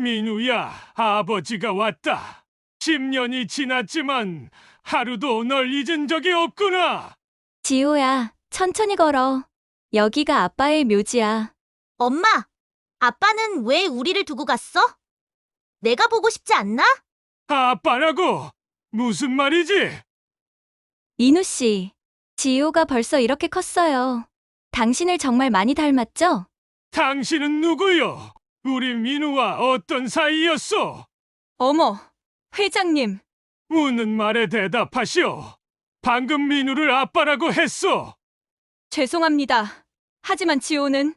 민우야, 아버지가 왔다. 10년이 지났지만 하루도 널 잊은 적이 없구나. 지호야, 천천히 걸어. 여기가 아빠의 묘지야. 엄마, 아빠는 왜 우리를 두고 갔어? 내가 보고 싶지 않나? 아빠라고? 무슨 말이지? 인우 씨, 지호가 벌써 이렇게 컸어요. 당신을 정말 많이 닮았죠? 당신은 누구요? 우리 민우와 어떤 사이였어? 어머, 회장님. 묻는 말에 대답하시오. 방금 민우를 아빠라고 했어. 죄송합니다. 하지만 지호는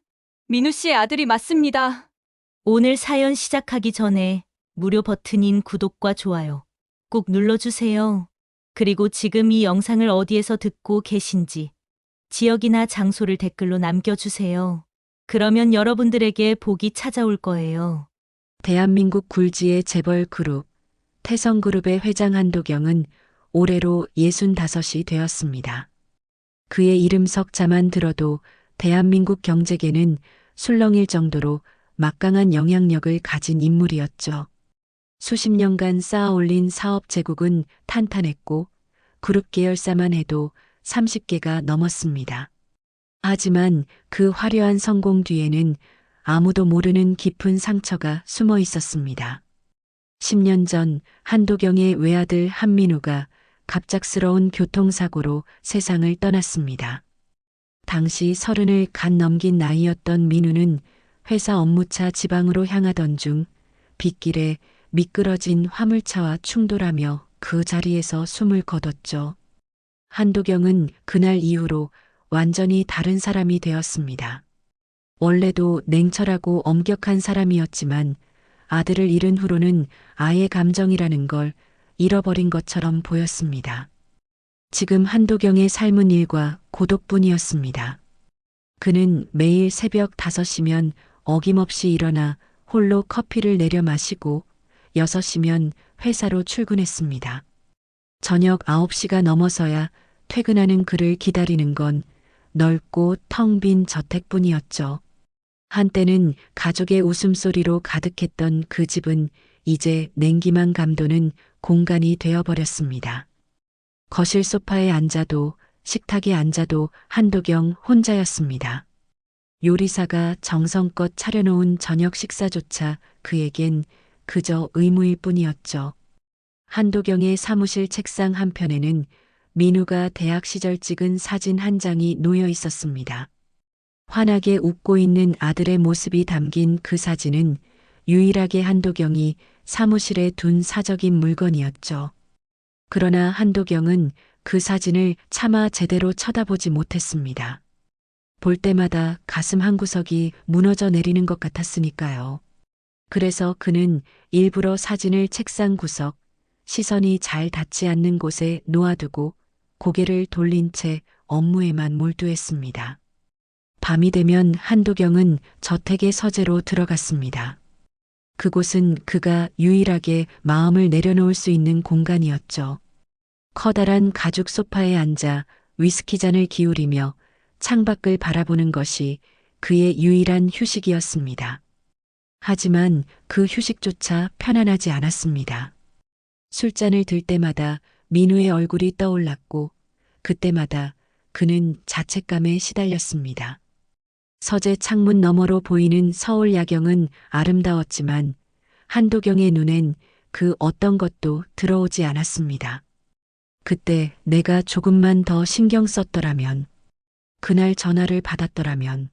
민우 씨의 아들이 맞습니다. 오늘 사연 시작하기 전에 무료 버튼인 구독과 좋아요 꼭 눌러주세요. 그리고 지금 이 영상을 어디에서 듣고 계신지 지역이나 장소를 댓글로 남겨주세요. 그러면 여러분들에게 복이 찾아올 거예요. 대한민국 굴지의 재벌 그룹, 태성그룹의 회장 한도경은 올해로 65이 되었습니다. 그의 이름 석자만 들어도 대한민국 경제계는 술렁일 정도로 막강한 영향력을 가진 인물이었죠. 수십 년간 쌓아올린 사업 제국은 탄탄했고 그룹 계열사만 해도 30개가 넘었습니다. 하지만 그 화려한 성공 뒤에는 아무도 모르는 깊은 상처가 숨어 있었습니다. 10년 전 한도경의 외아들 한민우가 갑작스러운 교통사고로 세상을 떠났습니다. 당시 30을 갓 넘긴 나이였던 민우는 회사 업무차 지방으로 향하던 중 빗길에 미끄러진 화물차와 충돌하며 그 자리에서 숨을 거뒀죠. 한도경은 그날 이후로 완전히 다른 사람이 되었습니다. 원래도 냉철하고 엄격한 사람이었지만 아들을 잃은 후로는 아예 감정이라는 걸 잃어버린 것처럼 보였습니다. 지금 한도경의 삶은 일과 고독뿐이었습니다. 그는 매일 새벽 5시면 어김없이 일어나 홀로 커피를 내려 마시고 6시면 회사로 출근했습니다. 저녁 9시가 넘어서야 퇴근하는 그를 기다리는 건 넓고 텅 빈 저택뿐이었죠. 한때는 가족의 웃음소리로 가득했던 그 집은 이제 냉기만 감도는 공간이 되어버렸습니다. 거실 소파에 앉아도 식탁에 앉아도 한도경 혼자였습니다. 요리사가 정성껏 차려놓은 저녁 식사조차 그에겐 그저 의무일 뿐이었죠. 한도경의 사무실 책상 한편에는 민우가 대학 시절 찍은 사진 한 장이 놓여 있었습니다. 환하게 웃고 있는 아들의 모습이 담긴 그 사진은 유일하게 한도경이 사무실에 둔 사적인 물건이었죠. 그러나 한도경은 그 사진을 차마 제대로 쳐다보지 못했습니다. 볼 때마다 가슴 한구석이 무너져 내리는 것 같았으니까요. 그래서 그는 일부러 사진을 책상 구석, 시선이 잘 닿지 않는 곳에 놓아두고 고개를 돌린 채 업무에만 몰두했습니다. 밤이 되면 한도경은 저택의 서재로 들어갔습니다. 그곳은 그가 유일하게 마음을 내려놓을 수 있는 공간이었죠. 커다란 가죽 소파에 앉아 위스키 잔을 기울이며 창밖을 바라보는 것이 그의 유일한 휴식이었습니다. 하지만 그 휴식조차 편안하지 않았습니다. 술잔을 들 때마다 민우의 얼굴이 떠올랐고 그때마다 그는 자책감에 시달렸습니다. 서재 창문 너머로 보이는 서울 야경은 아름다웠지만 한도경의 눈엔 그 어떤 것도 들어오지 않았습니다. 그때 내가 조금만 더 신경 썼더라면, 그날 전화를 받았더라면.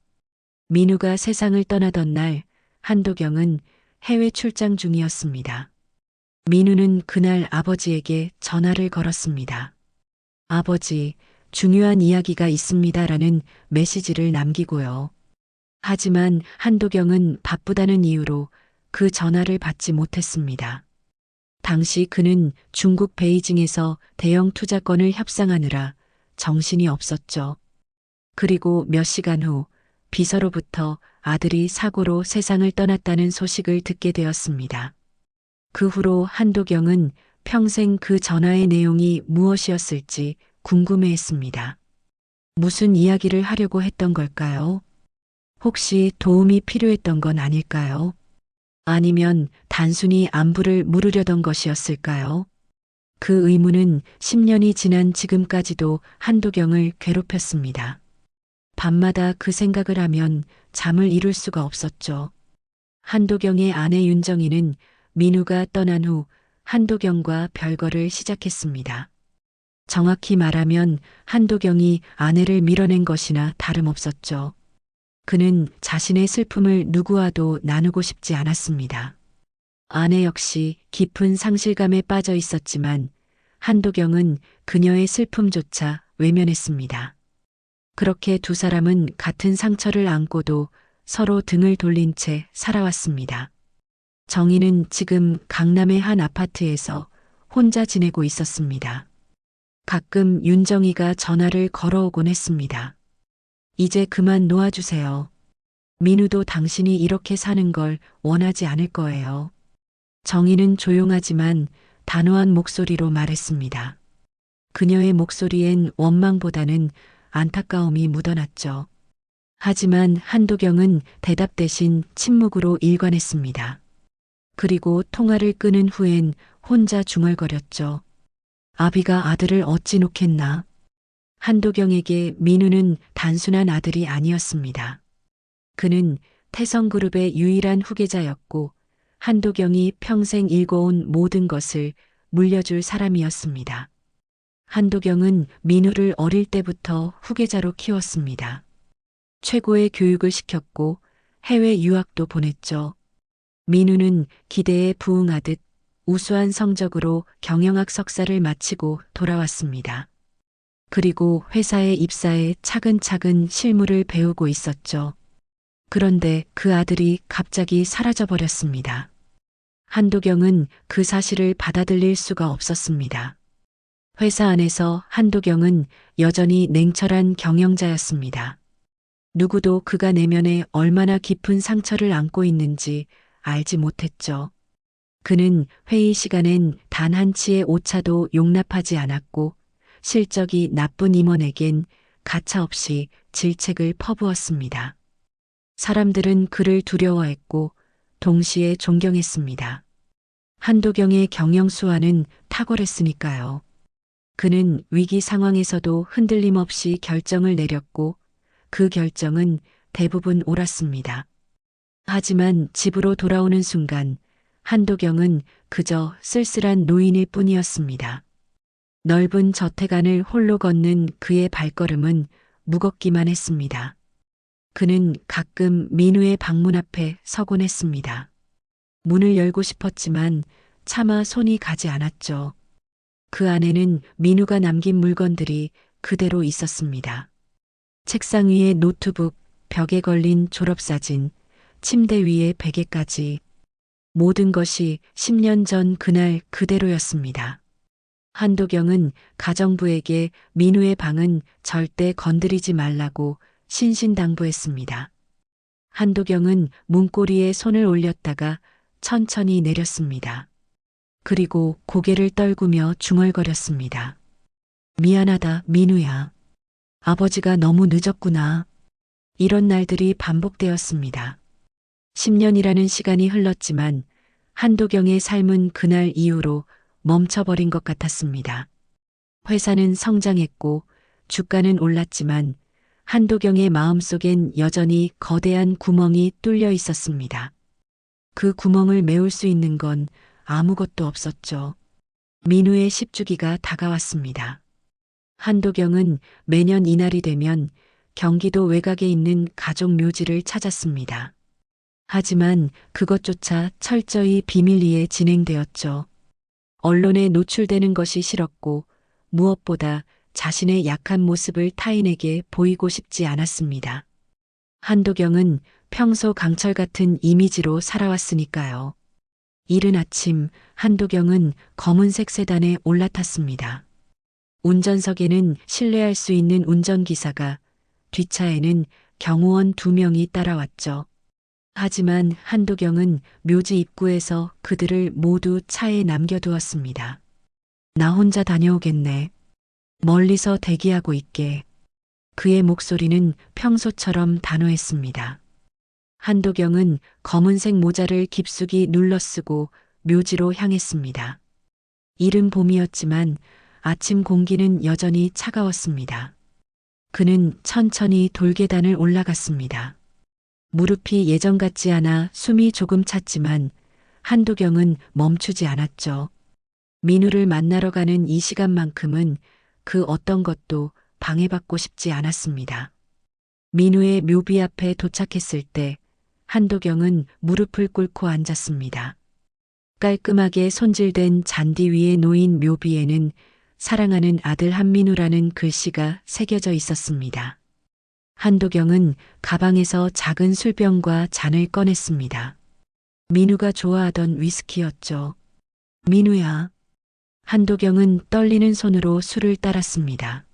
민우가 세상을 떠나던 날 한도경은 해외 출장 중이었습니다. 민우는 그날 아버지에게 전화를 걸었습니다. 아버지, 중요한 이야기가 있습니다라는 메시지를 남기고요. 하지만 한도경은 바쁘다는 이유로 그 전화를 받지 못했습니다. 당시 그는 중국 베이징에서 대형 투자권을 협상하느라 정신이 없었죠. 그리고 몇 시간 후 비서로부터 아들이 사고로 세상을 떠났다는 소식을 듣게 되었습니다. 그 후로 한도경은 평생 그 전화의 내용이 무엇이었을지 궁금해했습니다. 무슨 이야기를 하려고 했던 걸까요? 혹시 도움이 필요했던 건 아닐까요? 아니면 단순히 안부를 물으려던 것이었을까요? 그 의문은 10년이 지난 지금까지도 한도경을 괴롭혔습니다. 밤마다 그 생각을 하면 잠을 이룰 수가 없었죠. 한도경의 아내 윤정이는 민우가 떠난 후 한도경과 별거를 시작했습니다. 정확히 말하면 한도경이 아내를 밀어낸 것이나 다름없었죠. 그는 자신의 슬픔을 누구와도 나누고 싶지 않았습니다. 아내 역시 깊은 상실감에 빠져 있었지만 한도경은 그녀의 슬픔조차 외면했습니다. 그렇게 두 사람은 같은 상처를 안고도 서로 등을 돌린 채 살아왔습니다. 정희는 지금 강남의 한 아파트에서 혼자 지내고 있었습니다. 가끔 윤정이가 전화를 걸어오곤 했습니다. 이제 그만 놓아주세요. 민우도 당신이 이렇게 사는 걸 원하지 않을 거예요. 정희는 조용하지만 단호한 목소리로 말했습니다. 그녀의 목소리엔 원망보다는 안타까움이 묻어났죠. 하지만 한도경은 대답 대신 침묵으로 일관했습니다. 그리고 통화를 끊은 후엔 혼자 중얼거렸죠. 아비가 아들을 어찌 놓겠나. 한도경에게 민우는 단순한 아들이 아니었습니다. 그는 태성그룹의 유일한 후계자였고 한도경이 평생 일궈온 모든 것을 물려줄 사람이었습니다. 한도경은 민우를 어릴 때부터 후계자로 키웠습니다. 최고의 교육을 시켰고 해외 유학도 보냈죠. 민우는 기대에 부응하듯 우수한 성적으로 경영학 석사를 마치고 돌아왔습니다. 그리고 회사에 입사해 차근차근 실무를 배우고 있었죠. 그런데 그 아들이 갑자기 사라져버렸습니다. 한도경은 그 사실을 받아들일 수가 없었습니다. 회사 안에서 한도경은 여전히 냉철한 경영자였습니다. 누구도 그가 내면에 얼마나 깊은 상처를 안고 있는지 알지 못했죠. 그는 회의 시간엔 단 한 치의 오차도 용납하지 않았고 실적이 나쁜 임원에겐 가차없이 질책을 퍼부었습니다. 사람들은 그를 두려워했고 동시에 존경했습니다. 한도경의 경영 수완은 탁월했으니까요. 그는 위기 상황에서도 흔들림 없이 결정을 내렸고 그 결정은 대부분 옳았습니다. 하지만 집으로 돌아오는 순간 한도경은 그저 쓸쓸한 노인일 뿐이었습니다. 넓은 저택 안을 홀로 걷는 그의 발걸음은 무겁기만 했습니다. 그는 가끔 민우의 방문 앞에 서곤 했습니다. 문을 열고 싶었지만 차마 손이 가지 않았죠. 그 안에는 민우가 남긴 물건들이 그대로 있었습니다. 책상 위에 노트북, 벽에 걸린 졸업사진, 침대 위에 베개까지 모든 것이 10년 전 그날 그대로였습니다. 한도경은 가정부에게 민우의 방은 절대 건드리지 말라고 신신당부했습니다. 한도경은 문고리에 손을 올렸다가 천천히 내렸습니다. 그리고 고개를 떨구며 중얼거렸습니다. 미안하다, 민우야. 아버지가 너무 늦었구나. 이런 날들이 반복되었습니다. 10년이라는 시간이 흘렀지만 한도경의 삶은 그날 이후로 멈춰버린 것 같았습니다. 회사는 성장했고 주가는 올랐지만 한도경의 마음속엔 여전히 거대한 구멍이 뚫려 있었습니다. 그 구멍을 메울 수 있는 건 아무것도 없었죠. 민우의 10주기가 다가왔습니다. 한도경은 매년 이날이 되면 경기도 외곽에 있는 가족 묘지를 찾았습니다. 하지만 그것조차 철저히 비밀리에 진행되었죠. 언론에 노출되는 것이 싫었고 무엇보다 자신의 약한 모습을 타인에게 보이고 싶지 않았습니다. 한도경은 평소 강철 같은 이미지로 살아왔으니까요. 이른 아침 한도경은 검은색 세단에 올라탔습니다. 운전석에는 신뢰할 수 있는 운전기사가, 뒷차에는 경호원 2명이 따라왔죠. 하지만 한도경은 묘지 입구에서 그들을 모두 차에 남겨두었습니다. 나 혼자 다녀오겠네. 멀리서 대기하고 있게. 그의 목소리는 평소처럼 단호했습니다. 한도경은 검은색 모자를 깊숙이 눌러 쓰고 묘지로 향했습니다. 이른 봄이었지만 아침 공기는 여전히 차가웠습니다. 그는 천천히 돌계단을 올라갔습니다. 무릎이 예전 같지 않아 숨이 조금 찼지만 한도경은 멈추지 않았죠. 민우를 만나러 가는 이 시간만큼은 그 어떤 것도 방해받고 싶지 않았습니다. 민우의 묘비 앞에 도착했을 때 한도경은 무릎을 꿇고 앉았습니다. 깔끔하게 손질된 잔디 위에 놓인 묘비에는 사랑하는 아들 한민우라는 글씨가 새겨져 있었습니다. 한도경은 가방에서 작은 술병과 잔을 꺼냈습니다. 민우가 좋아하던 위스키였죠. 민우야. 한도경은 떨리는 손으로 술을 따랐습니다.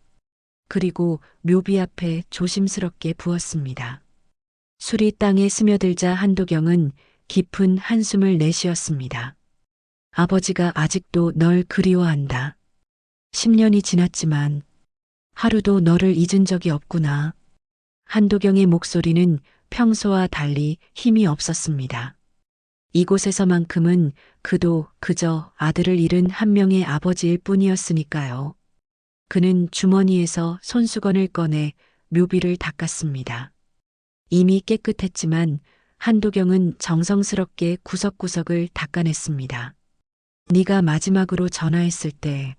그리고 묘비 앞에 조심스럽게 부었습니다. 술이 땅에 스며들자 한도경은 깊은 한숨을 내쉬었습니다. 아버지가 아직도 널 그리워한다. 10년이 지났지만 하루도 너를 잊은 적이 없구나. 한도경의 목소리는 평소와 달리 힘이 없었습니다. 이곳에서만큼은 그도 그저 아들을 잃은 한 명의 아버지일 뿐이었으니까요. 그는 주머니에서 손수건을 꺼내 묘비를 닦았습니다. 이미 깨끗했지만 한도경은 정성스럽게 구석구석을 닦아냈습니다. 네가 마지막으로 전화했을 때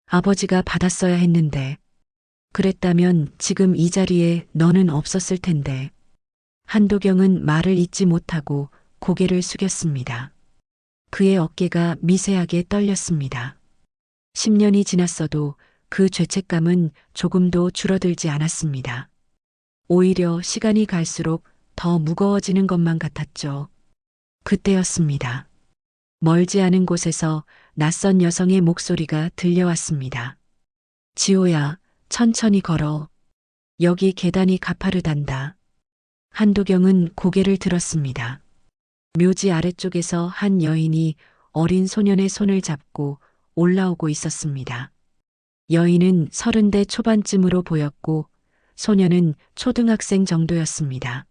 아버지가 받았어야 했는데 그랬다면 지금 이 자리에 너는 없었을 텐데. 한도경은 말을 잇지 못하고 고개를 숙였습니다. 그의 어깨가 미세하게 떨렸습니다. 10년이 지났어도 그 죄책감은 조금도 줄어들지 않았습니다. 오히려 시간이 갈수록 더 무거워지는 것만 같았죠. 그때였습니다. 멀지 않은 곳에서 낯선 여성의 목소리가 들려왔습니다. 지호야, 천천히 걸어. 여기 계단이 가파르단다. 한도경은 고개를 들었습니다. 묘지 아래쪽에서 한 여인이 어린 소년의 손을 잡고 올라오고 있었습니다. 여인은 30대 초반쯤으로 보였고 소년은 초등학생 정도였습니다.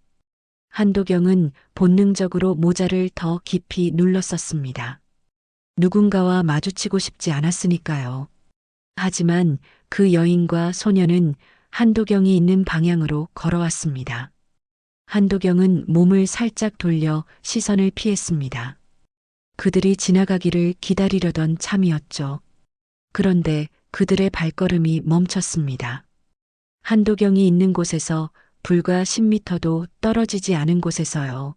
한도경은 본능적으로 모자를 더 깊이 눌렀었습니다. 누군가와 마주치고 싶지 않았으니까요. 하지만 그 여인과 소년은 한도경이 있는 방향으로 걸어왔습니다. 한도경은 몸을 살짝 돌려 시선을 피했습니다. 그들이 지나가기를 기다리려던 참이었죠. 그런데 그들의 발걸음이 멈췄습니다. 한도경이 있는 곳에서 불과 10m도 떨어지지 않은 곳에서요.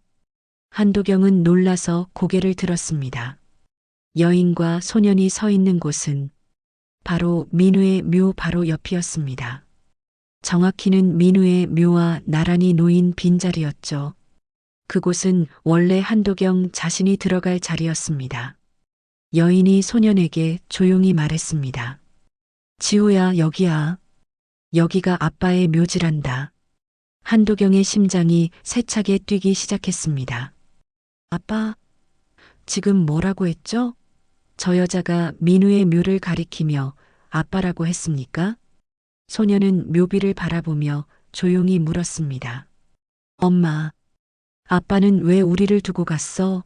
한도경은 놀라서 고개를 들었습니다. 여인과 소년이 서 있는 곳은 바로 민우의 묘 바로 옆이었습니다. 정확히는 민우의 묘와 나란히 놓인 빈자리였죠. 그곳은 원래 한도경 자신이 들어갈 자리였습니다. 여인이 소년에게 조용히 말했습니다. 지호야, 여기야. 여기가 아빠의 묘지란다. 한도경의 심장이 세차게 뛰기 시작했습니다. 아빠, 지금 뭐라고 했죠? 저 여자가 민우의 묘를 가리키며 아빠라고 했습니까? 소녀는 묘비를 바라보며 조용히 물었습니다. 엄마, 아빠는 왜 우리를 두고 갔어?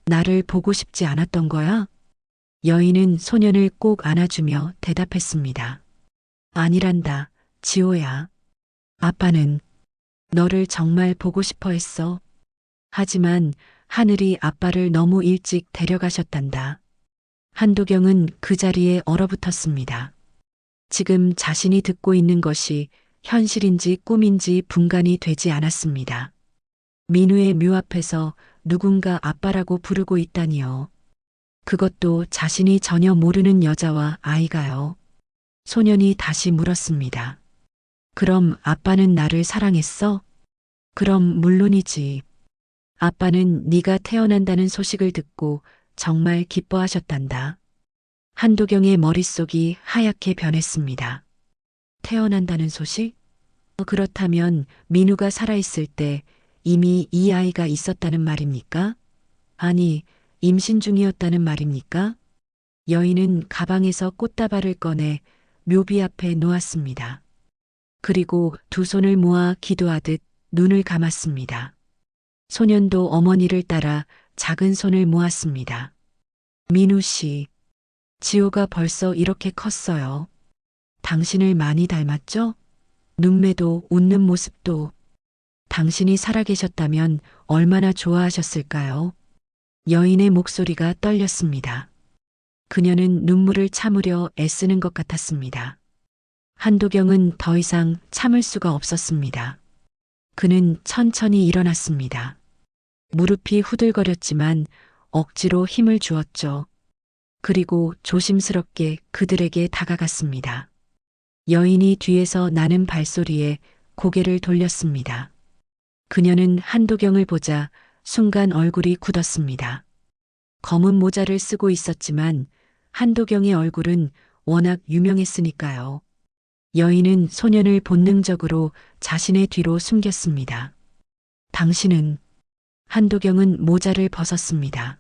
나를 보고 싶지 않았던 거야? 여인은 소년을 꼭 안아주며 대답했습니다. 아니란다, 지호야. 아빠는 너를 정말 보고 싶어 했어. 하지만 하늘이 아빠를 너무 일찍 데려가셨단다. 한도경은 그 자리에 얼어붙었습니다. 지금 자신이 듣고 있는 것이 현실인지 꿈인지 분간이 되지 않았습니다. 민우의 묘 앞에서 누군가 아빠라고 부르고 있다니요. 그것도 자신이 전혀 모르는 여자와 아이가요. 소년이 다시 물었습니다. 그럼 아빠는 나를 사랑했어? 그럼 물론이지. 아빠는 네가 태어난다는 소식을 듣고 정말 기뻐하셨단다. 한도경의 머릿속이 하얗게 변했습니다. 태어난다는 소식? 그렇다면 민우가 살아있을 때 이미 이 아이가 있었다는 말입니까? 아니, 임신 중이었다는 말입니까? 여인은 가방에서 꽃다발을 꺼내 묘비 앞에 놓았습니다. 그리고 두 손을 모아 기도하듯 눈을 감았습니다. 소년도 어머니를 따라 작은 손을 모았습니다. 민우 씨, 지호가 벌써 이렇게 컸어요. 당신을 많이 닮았죠? 눈매도 웃는 모습도. 당신이 살아계셨다면 얼마나 좋아하셨을까요? 여인의 목소리가 떨렸습니다. 그녀는 눈물을 참으려 애쓰는 것 같았습니다. 한도경은 더 이상 참을 수가 없었습니다. 그는 천천히 일어났습니다. 무릎이 후들거렸지만 억지로 힘을 주었죠. 그리고 조심스럽게 그들에게 다가갔습니다. 여인이 뒤에서 나는 발소리에 고개를 돌렸습니다. 그녀는 한도경을 보자 순간 얼굴이 굳었습니다. 검은 모자를 쓰고 있었지만 한도경의 얼굴은 워낙 유명했으니까요. 여인은 소년을 본능적으로 자신의 뒤로 숨겼습니다. 당신은? 한도경은 모자를 벗었습니다.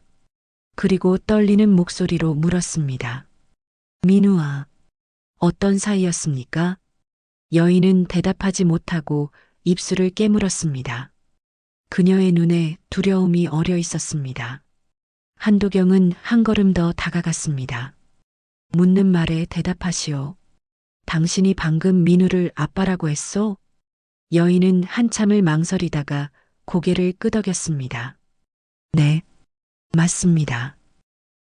그리고 떨리는 목소리로 물었습니다. 민우와 어떤 사이였습니까? 여인은 대답하지 못하고 입술을 깨물었습니다. 그녀의 눈에 두려움이 어려 있었습니다. 한도경은 한 걸음 더 다가갔습니다. 묻는 말에 대답하시오. 당신이 방금 민우를 아빠라고 했소? 여인은 한참을 망설이다가 고개를 끄덕였습니다. 네, 맞습니다.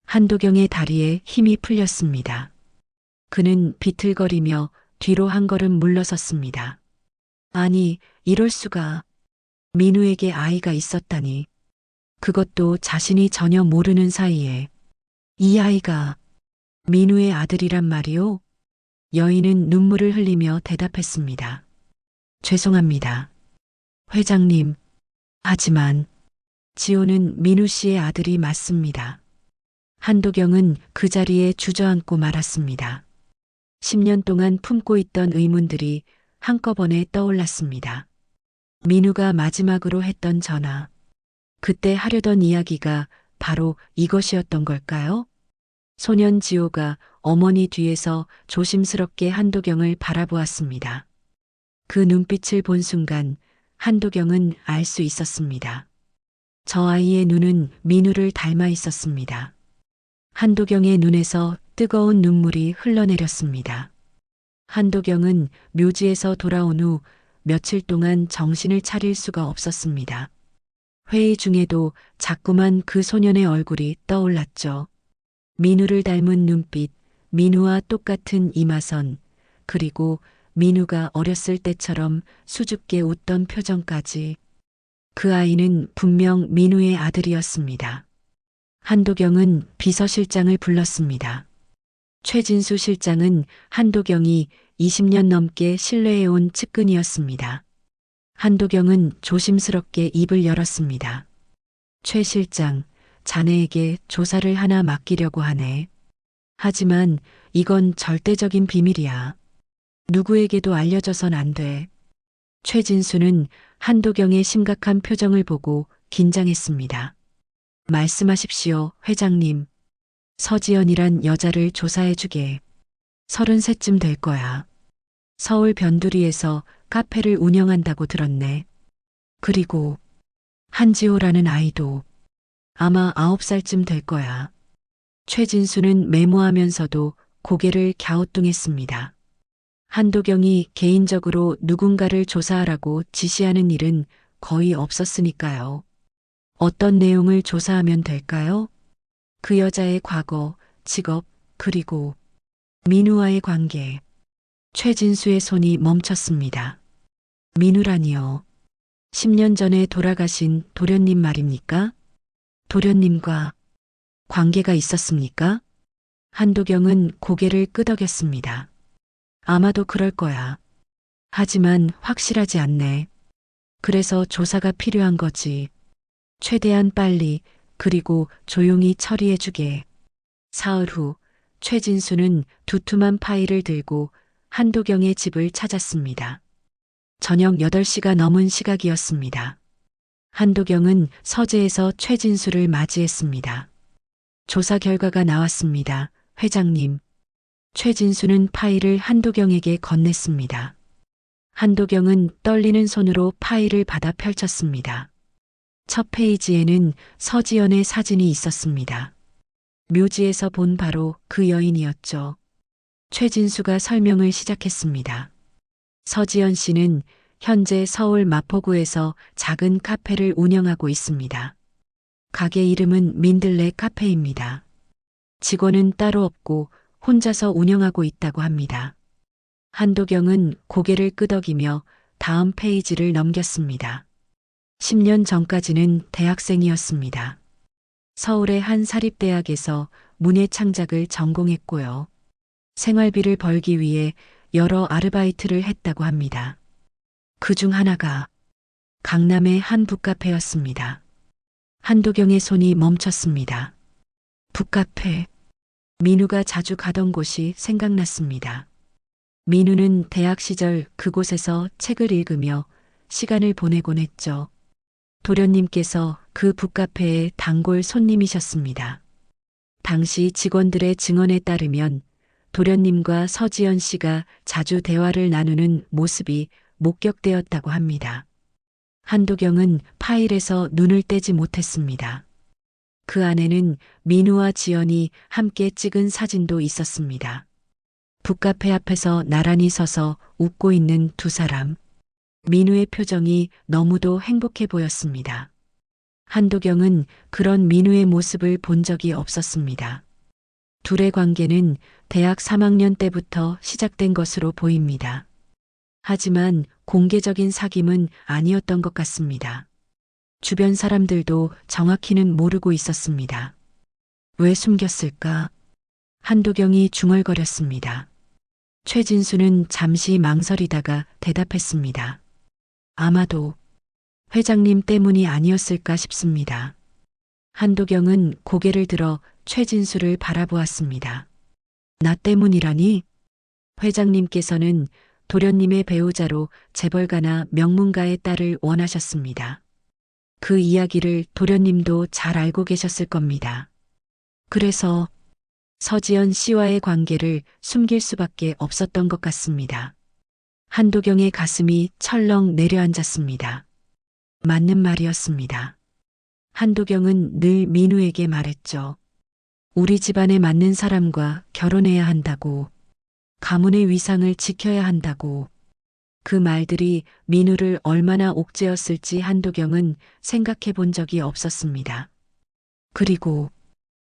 한도경의 다리에 힘이 풀렸습니다. 그는 비틀거리며 뒤로 한 걸음 물러섰습니다. 아니, 이럴 수가. 민우에게 아이가 있었다니. 그것도 자신이 전혀 모르는 사이에. 이 아이가 민우의 아들이란 말이오? 여인은 눈물을 흘리며 대답했습니다. 죄송합니다. 회장님, 하지만 지호는 민우 씨의 아들이 맞습니다. 한도경은 그 자리에 주저앉고 말았습니다. 10년 동안 품고 있던 의문들이 한꺼번에 떠올랐습니다. 민우가 마지막으로 했던 전화. 그때 하려던 이야기가 바로 이것이었던 걸까요? 소년 지호가 어머니 뒤에서 조심스럽게 한도경을 바라보았습니다. 그 눈빛을 본 순간 한도경은 알 수 있었습니다. 저 아이의 눈은 민우를 닮아 있었습니다. 한도경의 눈에서 뜨거운 눈물이 흘러내렸습니다. 한도경은 묘지에서 돌아온 후 며칠 동안 정신을 차릴 수가 없었습니다. 회의 중에도 자꾸만 그 소년의 얼굴이 떠올랐죠. 민우를 닮은 눈빛, 민우와 똑같은 이마선, 그리고 민우가 어렸을 때처럼 수줍게 웃던 표정까지. 그 아이는 분명 민우의 아들이었습니다. 한도경은 비서실장을 불렀습니다. 최진수 실장은 한도경이 20년 넘게 신뢰해온 측근이었습니다. 한도경은 조심스럽게 입을 열었습니다. 최 실장, 자네에게 조사를 하나 맡기려고 하네. 하지만 이건 절대적인 비밀이야. 누구에게도 알려져선 안 돼. 최진수는 한도경의 심각한 표정을 보고 긴장했습니다. 말씀하십시오, 회장님. 서지연이란 여자를 조사해주게. 33쯤 될 거야. 서울 변두리에서 카페를 운영한다고 들었네. 그리고 한지호라는 아이도 아마 9살쯤 될 거야. 최진수는 메모하면서도 고개를 갸우뚱했습니다. 한도경이 개인적으로 누군가를 조사하라고 지시하는 일은 거의 없었으니까요. 어떤 내용을 조사하면 될까요? 그 여자의 과거, 직업, 그리고 민우와의 관계. 최진수의 손이 멈췄습니다. 민우라니요. 10년 전에 돌아가신 도련님 말입니까? 도련님과 관계가 있었습니까? 한도경은 고개를 끄덕였습니다. 아마도 그럴 거야. 하지만 확실하지 않네. 그래서 조사가 필요한 거지. 최대한 빨리, 그리고 조용히 처리해주게. 사흘 후 최진수는 두툼한 파일을 들고 한도경의 집을 찾았습니다. 저녁 8시가 넘은 시각이었습니다. 한도경은 서재에서 최진수를 맞이했습니다. 조사 결과가 나왔습니다, 회장님. 최진수는 파일을 한도경에게 건넸습니다. 한도경은 떨리는 손으로 파일을 받아 펼쳤습니다. 첫 페이지에는 서지연의 사진이 있었습니다. 묘지에서 본 바로 그 여인이었죠. 최진수가 설명을 시작했습니다. 서지연 씨는 현재 서울 마포구에서 작은 카페를 운영하고 있습니다. 가게 이름은 민들레 카페입니다. 직원은 따로 없고 혼자서 운영하고 있다고 합니다. 한도경은 고개를 끄덕이며 다음 페이지를 넘겼습니다. 10년 전까지는 대학생이었습니다. 서울의 한 사립대학에서 문예창작을 전공했고요. 생활비를 벌기 위해 여러 아르바이트를 했다고 합니다. 그중 하나가 강남의 한 북카페였습니다. 한도경의 손이 멈췄습니다. 북카페. 민우가 자주 가던 곳이 생각났습니다. 민우는 대학 시절 그곳에서 책을 읽으며 시간을 보내곤 했죠. 도련님께서 그 북카페의 단골 손님이셨습니다. 당시 직원들의 증언에 따르면 도련님과 서지연 씨가 자주 대화를 나누는 모습이 목격되었다고 합니다. 한도경은 파일에서 눈을 떼지 못했습니다. 그 안에는 민우와 지연이 함께 찍은 사진도 있었습니다. 북카페 앞에서 나란히 서서 웃고 있는 두 사람. 민우의 표정이 너무도 행복해 보였습니다. 한도경은 그런 민우의 모습을 본 적이 없었습니다. 둘의 관계는 대학 3학년 때부터 시작된 것으로 보입니다. 하지만 공개적인 사귐은 아니었던 것 같습니다. 주변 사람들도 정확히는 모르고 있었습니다. 왜 숨겼을까? 한도경이 중얼거렸습니다. 최진수는 잠시 망설이다가 대답했습니다. 아마도 회장님 때문이 아니었을까 싶습니다. 한도경은 고개를 들어 최진수를 바라보았습니다. 나 때문이라니? 회장님께서는 도련님의 배우자로 재벌가나 명문가의 딸을 원하셨습니다. 그 이야기를 도련님도 잘 알고 계셨을 겁니다. 그래서 서지연 씨와의 관계를 숨길 수밖에 없었던 것 같습니다. 한도경의 가슴이 철렁 내려앉았습니다. 맞는 말이었습니다. 한도경은 늘 민우에게 말했죠. 우리 집안에 맞는 사람과 결혼해야 한다고, 가문의 위상을 지켜야 한다고. 그 말들이 민우를 얼마나 옥죄었을지 한도경은 생각해 본 적이 없었습니다. 그리고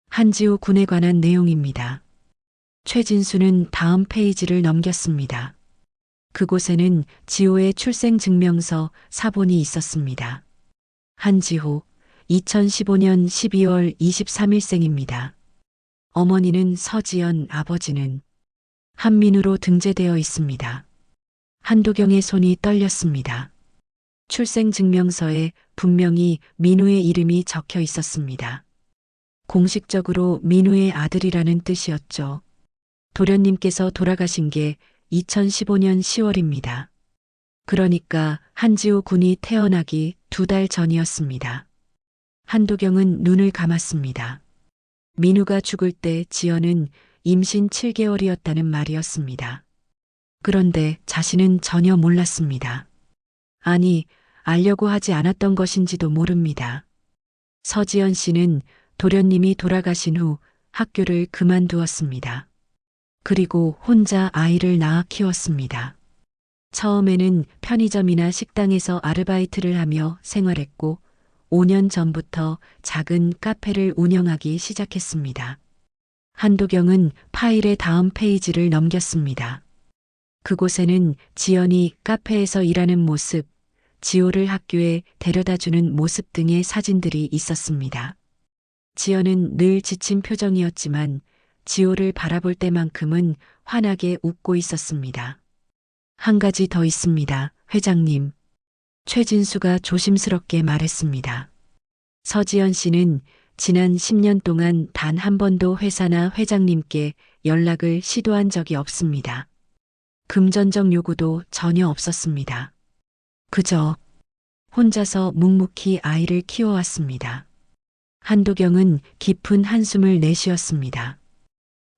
한지호 군에 관한 내용입니다. 최진수는 다음 페이지를 넘겼습니다. 그곳에는 지호의 출생증명서 사본이 있었습니다. 한지호, 2015년 12월 23일생입니다. 어머니는 서지연, 아버지는 한민우로 등재되어 있습니다. 한도경의 손이 떨렸습니다. 출생증명서에 분명히 민우의 이름이 적혀 있었습니다. 공식적으로 민우의 아들이라는 뜻이었죠. 도련님께서 돌아가신 게 2015년 10월입니다. 그러니까 한지호 군이 태어나기 2달 전이었습니다. 한도경은 눈을 감았습니다. 민우가 죽을 때 지연은 임신 7개월이었다는 말이었습니다. 그런데 자신은 전혀 몰랐습니다. 아니, 알려고 하지 않았던 것인지도 모릅니다. 서지연 씨는 도련님이 돌아가신 후 학교를 그만두었습니다. 그리고 혼자 아이를 낳아 키웠습니다. 처음에는 편의점이나 식당에서 아르바이트를 하며 생활했고 5년 전부터 작은 카페를 운영하기 시작했습니다. 한도경은 파일의 다음 페이지를 넘겼습니다. 그곳에는 지연이 카페에서 일하는 모습, 지호를 학교에 데려다주는 모습 등의 사진들이 있었습니다. 지연은 늘 지친 표정이었지만 지호를 바라볼 때만큼은 환하게 웃고 있었습니다. 한 가지 더 있습니다, 회장님. 최진수가 조심스럽게 말했습니다. 서지연 씨는 지난 10년 동안 단 한 번도 회사나 회장님께 연락을 시도한 적이 없습니다. 금전적 요구도 전혀 없었습니다. 그저 혼자서 묵묵히 아이를 키워왔습니다. 한도경은 깊은 한숨을 내쉬었습니다.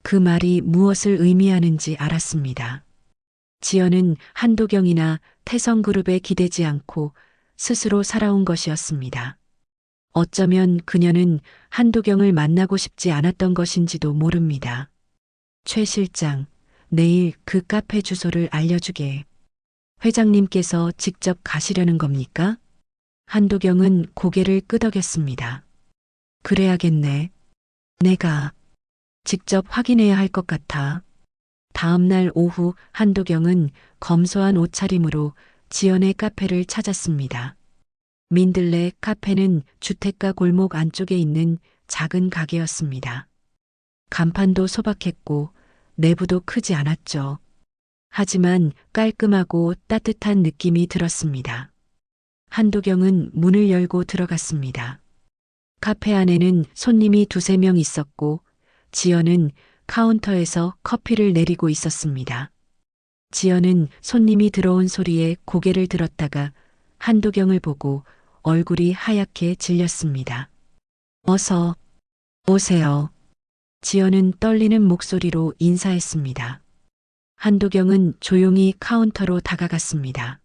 그 말이 무엇을 의미하는지 알았습니다. 지연은 한도경이나 태성그룹에 기대지 않고 스스로 살아온 것이었습니다. 어쩌면 그녀는 한도경을 만나고 싶지 않았던 것인지도 모릅니다. 최 실장, 내일 그 카페 주소를 알려주게. 회장님께서 직접 가시려는 겁니까? 한도경은 고개를 끄덕였습니다. 그래야겠네. 내가 직접 확인해야 할 것 같아. 다음 날 오후 한도경은 검소한 옷차림으로 지연의 카페를 찾았습니다. 민들레 카페는 주택가 골목 안쪽에 있는 작은 가게였습니다. 간판도 소박했고 내부도 크지 않았죠. 하지만 깔끔하고 따뜻한 느낌이 들었습니다. 한도경은 문을 열고 들어갔습니다. 카페 안에는 손님이 두세 명 있었고 지연은 카운터에서 커피를 내리고 있었습니다. 지연은 손님이 들어온 소리에 고개를 들었다가 한도경을 보고 얼굴이 하얗게 질렸습니다. 어서 오세요. 지연은 떨리는 목소리로 인사했습니다. 한도경은 조용히 카운터로 다가갔습니다.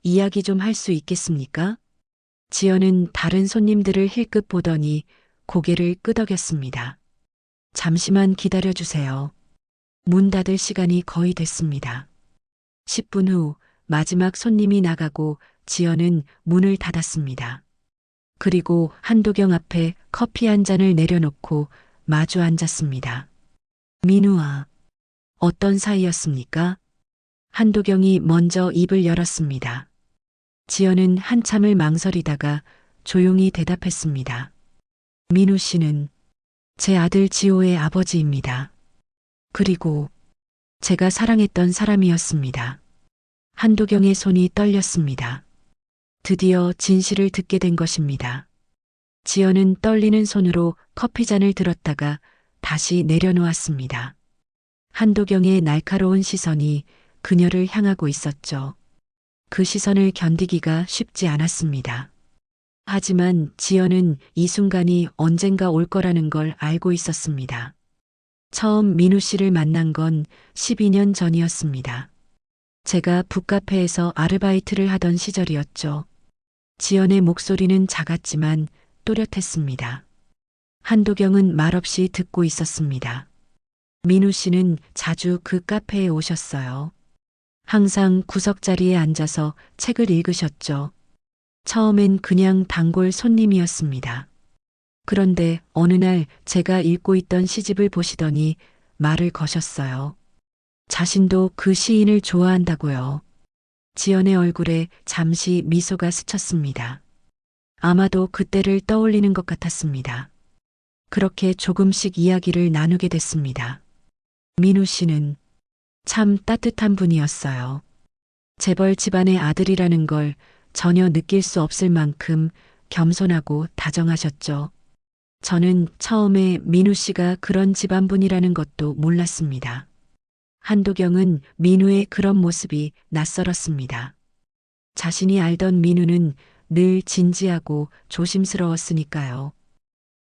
이야기 좀 할 수 있겠습니까? 지연은 다른 손님들을 힐끗 보더니 고개를 끄덕였습니다. 잠시만 기다려주세요. 문 닫을 시간이 거의 됐습니다. 10분 후 마지막 손님이 나가고 지연은 문을 닫았습니다. 그리고 한도경 앞에 커피 한 잔을 내려놓고 마주 앉았습니다. 민우와 어떤 사이였습니까? 한도경이 먼저 입을 열었습니다. 지연은 한참을 망설이다가 조용히 대답했습니다. 민우 씨는 제 아들 지호의 아버지입니다. 그리고 제가 사랑했던 사람이었습니다. 한도경의 손이 떨렸습니다. 드디어 진실을 듣게 된 것입니다. 지연은 떨리는 손으로 커피잔을 들었다가 다시 내려놓았습니다. 한도경의 날카로운 시선이 그녀를 향하고 있었죠. 그 시선을 견디기가 쉽지 않았습니다. 하지만 지연은 이 순간이 언젠가 올 거라는 걸 알고 있었습니다. 처음 민우 씨를 만난 건 12년 전이었습니다. 제가 북카페에서 아르바이트를 하던 시절이었죠. 지연의 목소리는 작았지만 또렷했습니다. 한도경은 말없이 듣고 있었습니다. 민우 씨는 자주 그 카페에 오셨어요. 항상 구석자리에 앉아서 책을 읽으셨죠. 처음엔 그냥 단골 손님이었습니다. 그런데 어느 날 제가 읽고 있던 시집을 보시더니 말을 거셨어요. 자신도 그 시인을 좋아한다고요. 지연의 얼굴에 잠시 미소가 스쳤습니다. 아마도 그때를 떠올리는 것 같았습니다. 그렇게 조금씩 이야기를 나누게 됐습니다. 민우 씨는 참 따뜻한 분이었어요. 재벌 집안의 아들이라는 걸 전혀 느낄 수 없을 만큼 겸손하고 다정하셨죠. 저는 처음에 민우 씨가 그런 집안분이라는 것도 몰랐습니다. 한도경은 민우의 그런 모습이 낯설었습니다. 자신이 알던 민우는 늘 진지하고 조심스러웠으니까요.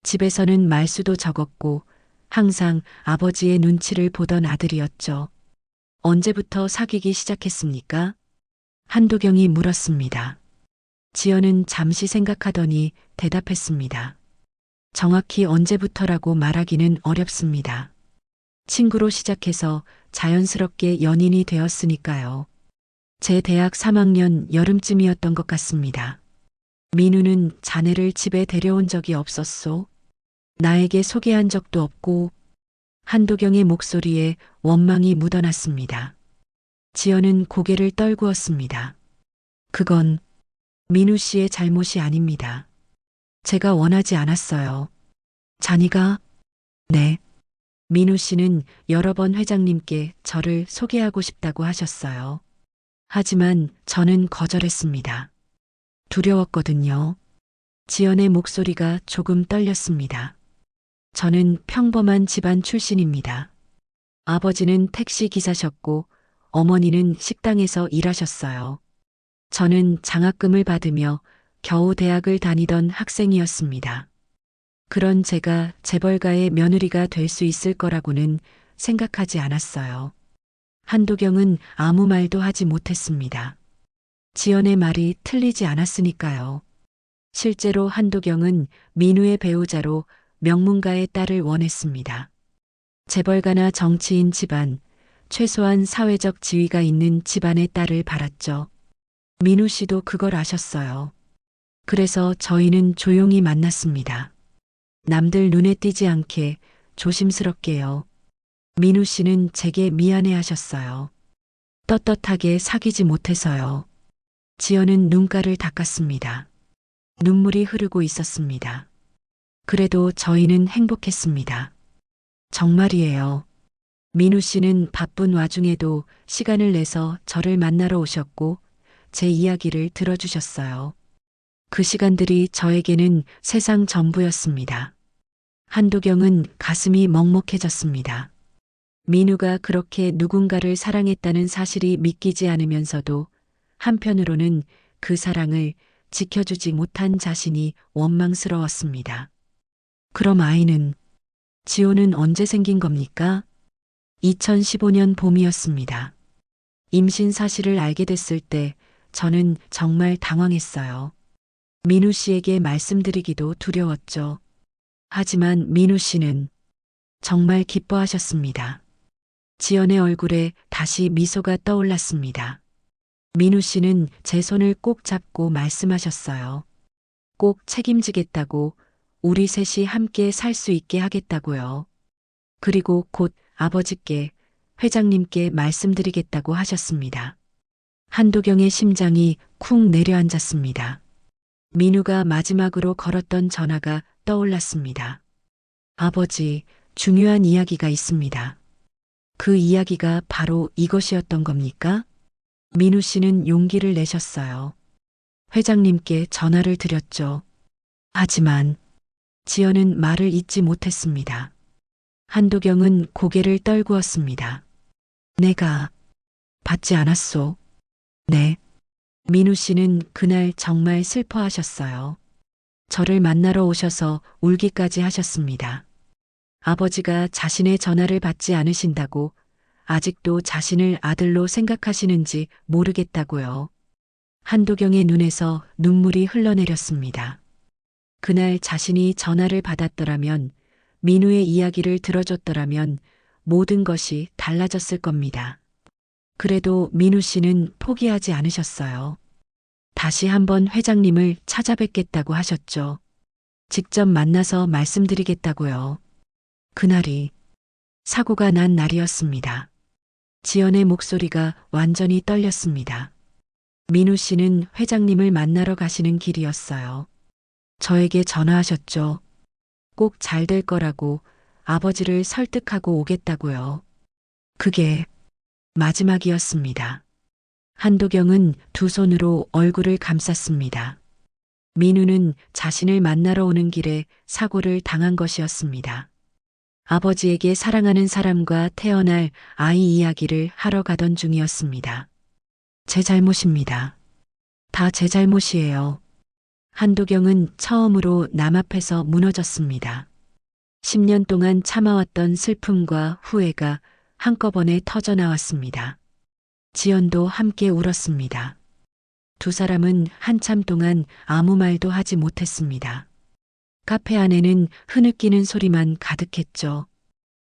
집에서는 말수도 적었고 항상 아버지의 눈치를 보던 아들이었죠. 언제부터 사귀기 시작했습니까? 한도경이 물었습니다. 지연은 잠시 생각하더니 대답했습니다. 정확히 언제부터라고 말하기는 어렵습니다. 친구로 시작해서 자연스럽게 연인이 되었으니까요. 제 대학 3학년 여름쯤이었던 것 같습니다. 민우는 자네를 집에 데려온 적이 없었소? 나에게 소개한 적도 없고. 한도경의 목소리에 원망이 묻어났습니다. 지연은 고개를 떨구었습니다. 그건 민우 씨의 잘못이 아닙니다. 제가 원하지 않았어요. 자니가? 네. 민우 씨는 여러 번 회장님께 저를 소개하고 싶다고 하셨어요. 하지만 저는 거절했습니다. 두려웠거든요. 지연의 목소리가 조금 떨렸습니다. 저는 평범한 집안 출신입니다. 아버지는 택시 기사셨고 어머니는 식당에서 일하셨어요. 저는 장학금을 받으며 겨우 대학을 다니던 학생이었습니다. 그런 제가 재벌가의 며느리가 될 수 있을 거라고는 생각하지 않았어요. 한도경은 아무 말도 하지 못했습니다. 지연의 말이 틀리지 않았으니까요. 실제로 한도경은 민우의 배우자로 명문가의 딸을 원했습니다. 재벌가나 정치인 집안, 최소한 사회적 지위가 있는 집안의 딸을 바랐죠. 민우 씨도 그걸 아셨어요. 그래서 저희는 조용히 만났습니다. 남들 눈에 띄지 않게 조심스럽게요. 민우 씨는 제게 미안해 하셨어요. 떳떳하게 사귀지 못해서요. 지연은 눈가를 닦았습니다. 눈물이 흐르고 있었습니다. 그래도 저희는 행복했습니다. 정말이에요. 민우 씨는 바쁜 와중에도 시간을 내서 저를 만나러 오셨고 제 이야기를 들어주셨어요. 그 시간들이 저에게는 세상 전부였습니다. 한도경은 가슴이 먹먹해졌습니다. 민우가 그렇게 누군가를 사랑했다는 사실이 믿기지 않으면서도 한편으로는 그 사랑을 지켜주지 못한 자신이 원망스러웠습니다. 그럼 아이는, 지호는 언제 생긴 겁니까? 2015년 봄이었습니다. 임신 사실을 알게 됐을 때 저는 정말 당황했어요. 민우 씨에게 말씀드리기도 두려웠죠. 하지만 민우 씨는 정말 기뻐하셨습니다. 지연의 얼굴에 다시 미소가 떠올랐습니다. 민우 씨는 제 손을 꼭 잡고 말씀하셨어요. 꼭 책임지겠다고, 우리 셋이 함께 살 수 있게 하겠다고요. 그리고 곧 아버지께, 회장님께 말씀드리겠다고 하셨습니다. 한도경의 심장이 쿵 내려앉았습니다. 민우가 마지막으로 걸었던 전화가 떠올랐습니다. 아버지, 중요한 이야기가 있습니다. 그 이야기가 바로 이것이었던 겁니까? 민우 씨는 용기를 내셨어요. 회장님께 전화를 드렸죠. 하지만 지연은 말을 잇지 못했습니다. 한도경은 고개를 떨구었습니다. 내가 받지 않았소. 네. 민우 씨는 그날 정말 슬퍼하셨어요. 저를 만나러 오셔서 울기까지 하셨습니다. 아버지가 자신의 전화를 받지 않으신다고, 아직도 자신을 아들로 생각하시는지 모르겠다고요. 한도경의 눈에서 눈물이 흘러내렸습니다. 그날 자신이 전화를 받았더라면, 민우의 이야기를 들어줬더라면 모든 것이 달라졌을 겁니다. 그래도 민우 씨는 포기하지 않으셨어요. 다시 한번 회장님을 찾아뵙겠다고 하셨죠. 직접 만나서 말씀드리겠다고요. 그날이 사고가 난 날이었습니다. 지연의 목소리가 완전히 떨렸습니다. 민우 씨는 회장님을 만나러 가시는 길이었어요. 저에게 전화하셨죠. 꼭 잘 될 거라고, 아버지를 설득하고 오겠다고요. 그게 마지막이었습니다. 한도경은 두 손으로 얼굴을 감쌌습니다. 민우는 자신을 만나러 오는 길에 사고를 당한 것이었습니다. 아버지에게 사랑하는 사람과 태어날 아이 이야기를 하러 가던 중이었습니다. 제 잘못입니다. 다 제 잘못이에요. 한도경은 처음으로 남 앞에서 무너졌습니다. 10년 동안 참아왔던 슬픔과 후회가 한꺼번에 터져나왔습니다. 지연도 함께 울었습니다. 두 사람은 한참 동안 아무 말도 하지 못했습니다. 카페 안에는 흐느끼는 소리만 가득했죠.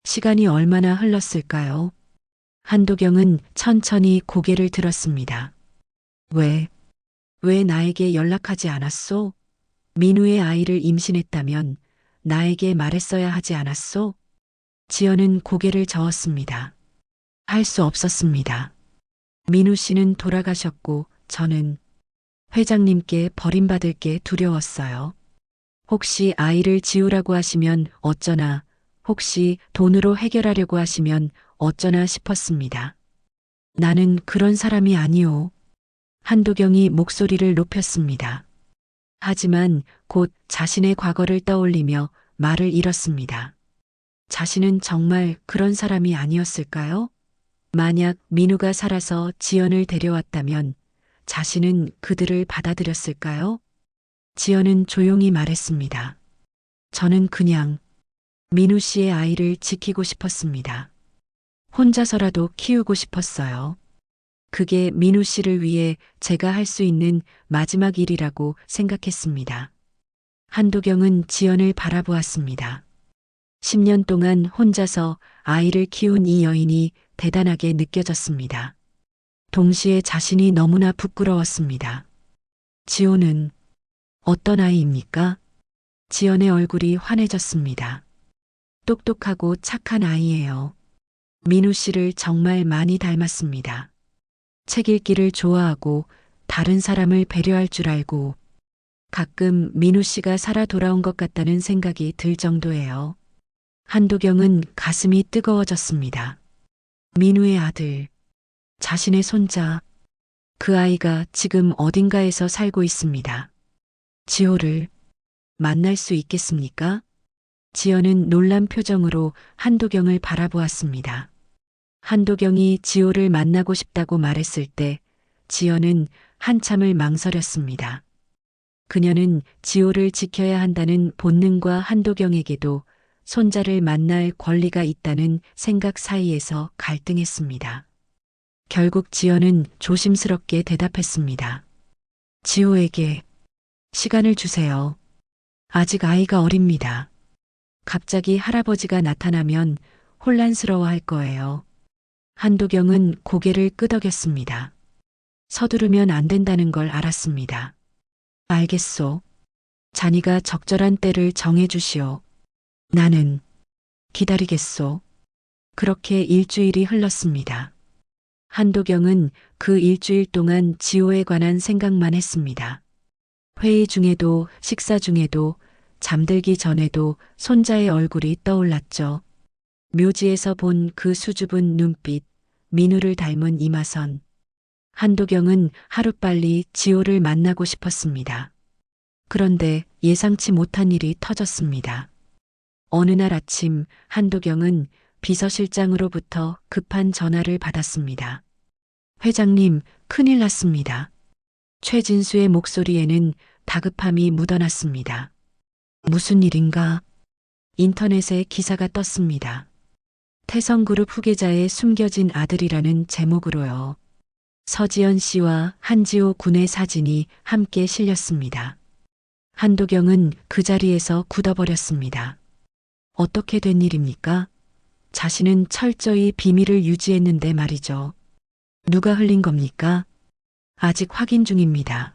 시간이 얼마나 흘렀을까요? 한도경은 천천히 고개를 들었습니다. 왜 나에게 연락하지 않았소? 민우의 아이를 임신했다면 나에게 말했어야 하지 않았소? 지연은 고개를 저었습니다. 할 수 없었습니다. 민우 씨는 돌아가셨고 저는 회장님께 버림받을 게 두려웠어요. 혹시 아이를 지우라고 하시면 어쩌나, 혹시 돈으로 해결하려고 하시면 어쩌나 싶었습니다. 나는 그런 사람이 아니오. 한도경이 목소리를 높였습니다. 하지만 곧 자신의 과거를 떠올리며 말을 잃었습니다. 자신은 정말 그런 사람이 아니었을까요? 만약 민우가 살아서 지연을 데려왔다면 자신은 그들을 받아들였을까요? 지연은 조용히 말했습니다. 저는 그냥 민우 씨의 아이를 지키고 싶었습니다. 혼자서라도 키우고 싶었어요. 그게 민우 씨를 위해 제가 할 수 있는 마지막 일이라고 생각했습니다. 한도경은 지연을 바라보았습니다. 10년 동안 혼자서 아이를 키운 이 여인이 대단하게 느껴졌습니다. 동시에 자신이 너무나 부끄러웠습니다. 지호는 어떤 아이입니까? 지연의 얼굴이 환해졌습니다. 똑똑하고 착한 아이예요. 민우 씨를 정말 많이 닮았습니다. 책 읽기를 좋아하고 다른 사람을 배려할 줄 알고 가끔 민우 씨가 살아 돌아온 것 같다는 생각이 들 정도예요. 한도경은 가슴이 뜨거워졌습니다. 민우의 아들, 자신의 손자, 그 아이가 지금 어딘가에서 살고 있습니다. 지호를 만날 수 있겠습니까? 지연은 놀란 표정으로 한도경을 바라보았습니다. 한도경이 지호를 만나고 싶다고 말했을 때 지연은 한참을 망설였습니다. 그녀는 지호를 지켜야 한다는 본능과 한도경에게도 손자를 만날 권리가 있다는 생각 사이에서 갈등했습니다. 결국 지연은 조심스럽게 대답했습니다. 지호에게 시간을 주세요. 아직 아이가 어립니다. 갑자기 할아버지가 나타나면 혼란스러워할 거예요. 한도경은 고개를 끄덕였습니다. 서두르면 안 된다는 걸 알았습니다. 알겠소. 자니가 적절한 때를 정해주시오. 나는 기다리겠소. 그렇게 일주일이 흘렀습니다. 한도경은 그 일주일 동안 지호에 관한 생각만 했습니다. 회의 중에도 식사 중에도 잠들기 전에도 손자의 얼굴이 떠올랐죠. 묘지에서 본 그 수줍은 눈빛, 민우를 닮은 이마선. 한도경은 하루빨리 지호를 만나고 싶었습니다. 그런데 예상치 못한 일이 터졌습니다. 어느 날 아침 한도경은 비서실장으로부터 급한 전화를 받았습니다. 회장님, 큰일 났습니다. 최진수의 목소리에는 다급함이 묻어났습니다. 무슨 일인가? 인터넷에 기사가 떴습니다. 태성그룹 후계자의 숨겨진 아들이라는 제목으로요. 서지연 씨와 한지호 군의 사진이 함께 실렸습니다. 한도경은 그 자리에서 굳어버렸습니다. 어떻게 된 일입니까? 자신은 철저히 비밀을 유지했는데 말이죠. 누가 흘린 겁니까? 아직 확인 중입니다.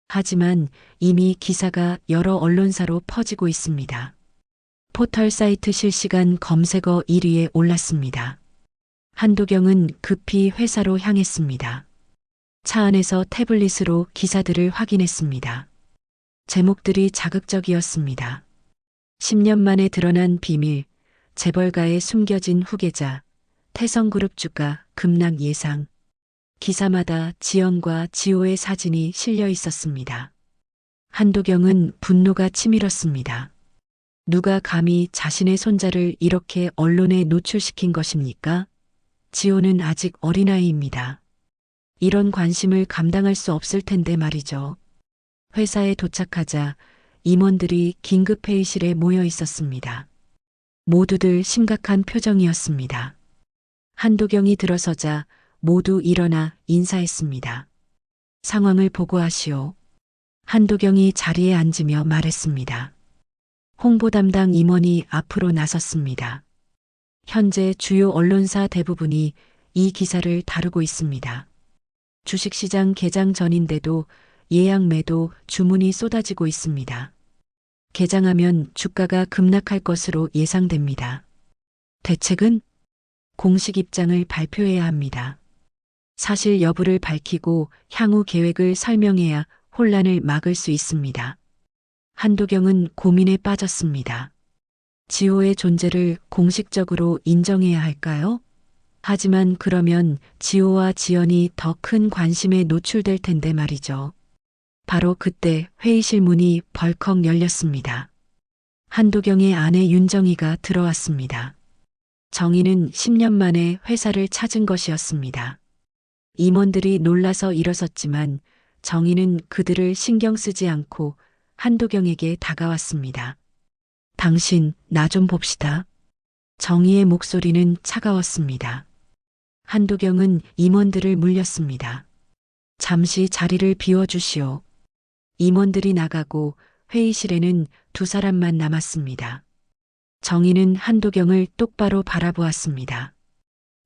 하지만 이미 기사가 여러 언론사로 퍼지고 있습니다. 포털 사이트 실시간 검색어 1위에 올랐습니다. 한도경은 급히 회사로 향했습니다. 차 안에서 태블릿으로 기사들을 확인했습니다. 제목들이 자극적이었습니다. 10년 만에 드러난 비밀, 재벌가의 숨겨진 후계자, 태성그룹 주가 급락 예상. 기사마다 지연과 지호의 사진이 실려 있었습니다. 한도경은 분노가 치밀었습니다. 누가 감히 자신의 손자를 이렇게 언론에 노출시킨 것입니까? 지호는 아직 어린아이입니다. 이런 관심을 감당할 수 없을 텐데 말이죠. 회사에 도착하자 임원들이 긴급 회의실에 모여 있었습니다. 모두들 심각한 표정이었습니다. 한도경이 들어서자 모두 일어나 인사했습니다. 상황을 보고하시오. 한도경이 자리에 앉으며 말했습니다. 홍보 담당 임원이 앞으로 나섰습니다. 현재 주요 언론사 대부분이 이 기사를 다루고 있습니다. 주식시장 개장 전인데도 예약 매도 주문이 쏟아지고 있습니다. 개장하면 주가가 급락할 것으로 예상됩니다. 대책은 공식 입장을 발표해야 합니다. 사실 여부를 밝히고 향후 계획을 설명해야 혼란을 막을 수 있습니다. 한도경은 고민에 빠졌습니다. 지호의 존재를 공식적으로 인정해야 할까요? 하지만 그러면 지호와 지연이 더 큰 관심에 노출될 텐데 말이죠. 바로 그때 회의실 문이 벌컥 열렸습니다. 한도경의 아내 윤정희가 들어왔습니다. 정희는 10년 만에 회사를 찾은 것이었습니다. 임원들이 놀라서 일어섰지만 정희는 그들을 신경 쓰지 않고 한도경에게 다가왔습니다. 당신, 나 좀 봅시다. 정희의 목소리는 차가웠습니다. 한도경은 임원들을 물렸습니다. 잠시 자리를 비워주시오. 임원들이 나가고 회의실에는 두 사람만 남았습니다. 정희는 한도경을 똑바로 바라보았습니다.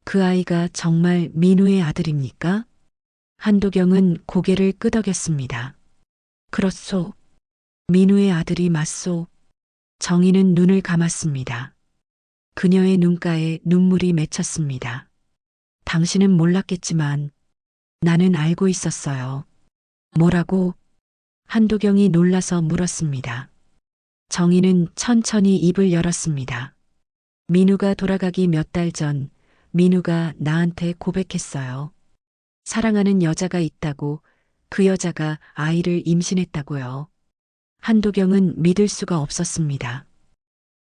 그 아이가 정말 민우의 아들입니까? 한도경은 고개를 끄덕였습니다. 그렇소. 민우의 아들이 맞소. 정희는 눈을 감았습니다. 그녀의 눈가에 눈물이 맺혔습니다. 당신은 몰랐겠지만 나는 알고 있었어요. 뭐라고? 한도경이 놀라서 물었습니다. 정희는 천천히 입을 열었습니다. 민우가 돌아가기 몇 달 전 민우가 나한테 고백했어요. 사랑하는 여자가 있다고, 그 여자가 아이를 임신했다고요. 한도경은 믿을 수가 없었습니다.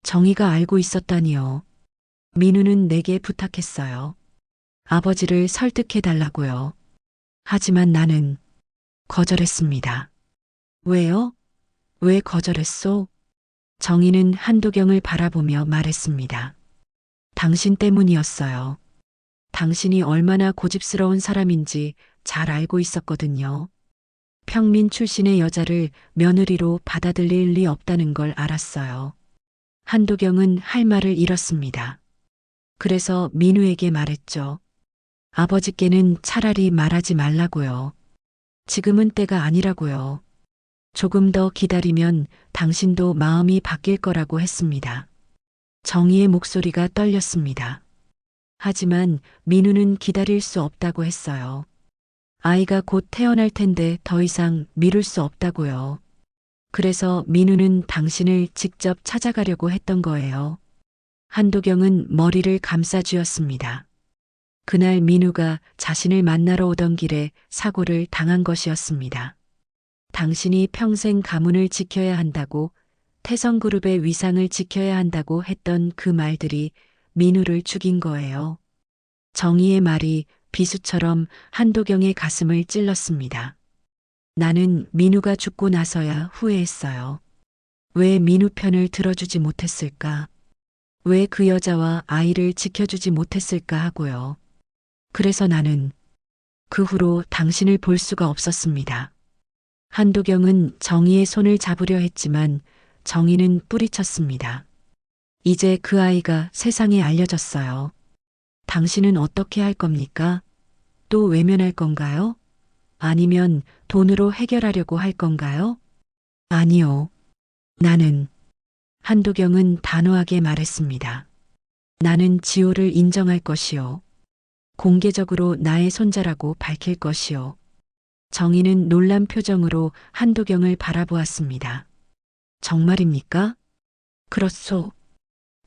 정희가 알고 있었다니요. 민우는 내게 부탁했어요. 아버지를 설득해달라고요. 하지만 나는 거절했습니다. 왜요? 왜 거절했소? 정희는 한도경을 바라보며 말했습니다. 당신 때문이었어요. 당신이 얼마나 고집스러운 사람인지 잘 알고 있었거든요. 평민 출신의 여자를 며느리로 받아들일 리 없다는 걸 알았어요. 한도경은 할 말을 잃었습니다. 그래서 민우에게 말했죠. 아버지께는 차라리 말하지 말라고요. 지금은 때가 아니라고요. 조금 더 기다리면 당신도 마음이 바뀔 거라고 했습니다. 정희의 목소리가 떨렸습니다. 하지만 민우는 기다릴 수 없다고 했어요. 아이가 곧 태어날 텐데 더 이상 미룰 수 없다고요. 그래서 민우는 당신을 직접 찾아가려고 했던 거예요. 한도경은 머리를 감싸쥐었습니다. 그날 민우가 자신을 만나러 오던 길에 사고를 당한 것이었습니다. 당신이 평생 가문을 지켜야 한다고, 태성그룹의 위상을 지켜야 한다고 했던 그 말들이 민우를 죽인 거예요. 정희의 말이 비수처럼 한도경의 가슴을 찔렀습니다. 나는 민우가 죽고 나서야 후회했어요. 왜 민우 편을 들어주지 못했을까? 왜 그 여자와 아이를 지켜주지 못했을까 하고요. 그래서 나는 그 후로 당신을 볼 수가 없었습니다. 한도경은 정희의 손을 잡으려 했지만 정희는 뿌리쳤습니다. 이제 그 아이가 세상에 알려졌어요. 당신은 어떻게 할 겁니까? 또 외면할 건가요? 아니면 돈으로 해결하려고 할 건가요? 아니요. 나는, 한도경은 단호하게 말했습니다. 나는 지호를 인정할 것이요. 공개적으로 나의 손자라고 밝힐 것이요. 정희는 놀란 표정으로 한도경을 바라보았습니다. 정말입니까? 그렇소.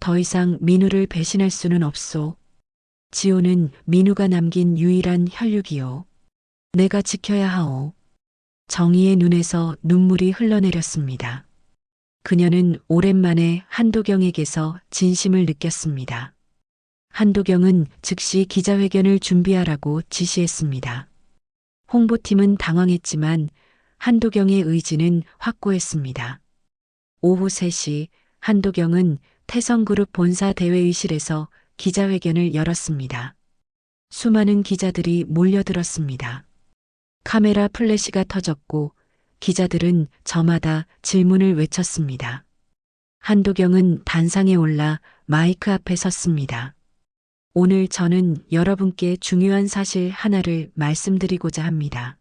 더 이상 민우를 배신할 수는 없소. 지호는 민우가 남긴 유일한 혈육이요. 내가 지켜야 하오. 정희의 눈에서 눈물이 흘러내렸습니다. 그녀는 오랜만에 한도경에게서 진심을 느꼈습니다. 한도경은 즉시 기자회견을 준비하라고 지시했습니다. 홍보팀은 당황했지만 한도경의 의지는 확고했습니다. 오후 3시 한도경은 태성그룹 본사 대회의실에서 기자회견을 열었습니다. 수많은 기자들이 몰려들었습니다. 카메라 플래시가 터졌고 기자들은 저마다 질문을 외쳤습니다. 한도경은 단상에 올라 마이크 앞에 섰습니다. 오늘 저는 여러분께 중요한 사실 하나를 말씀드리고자 합니다.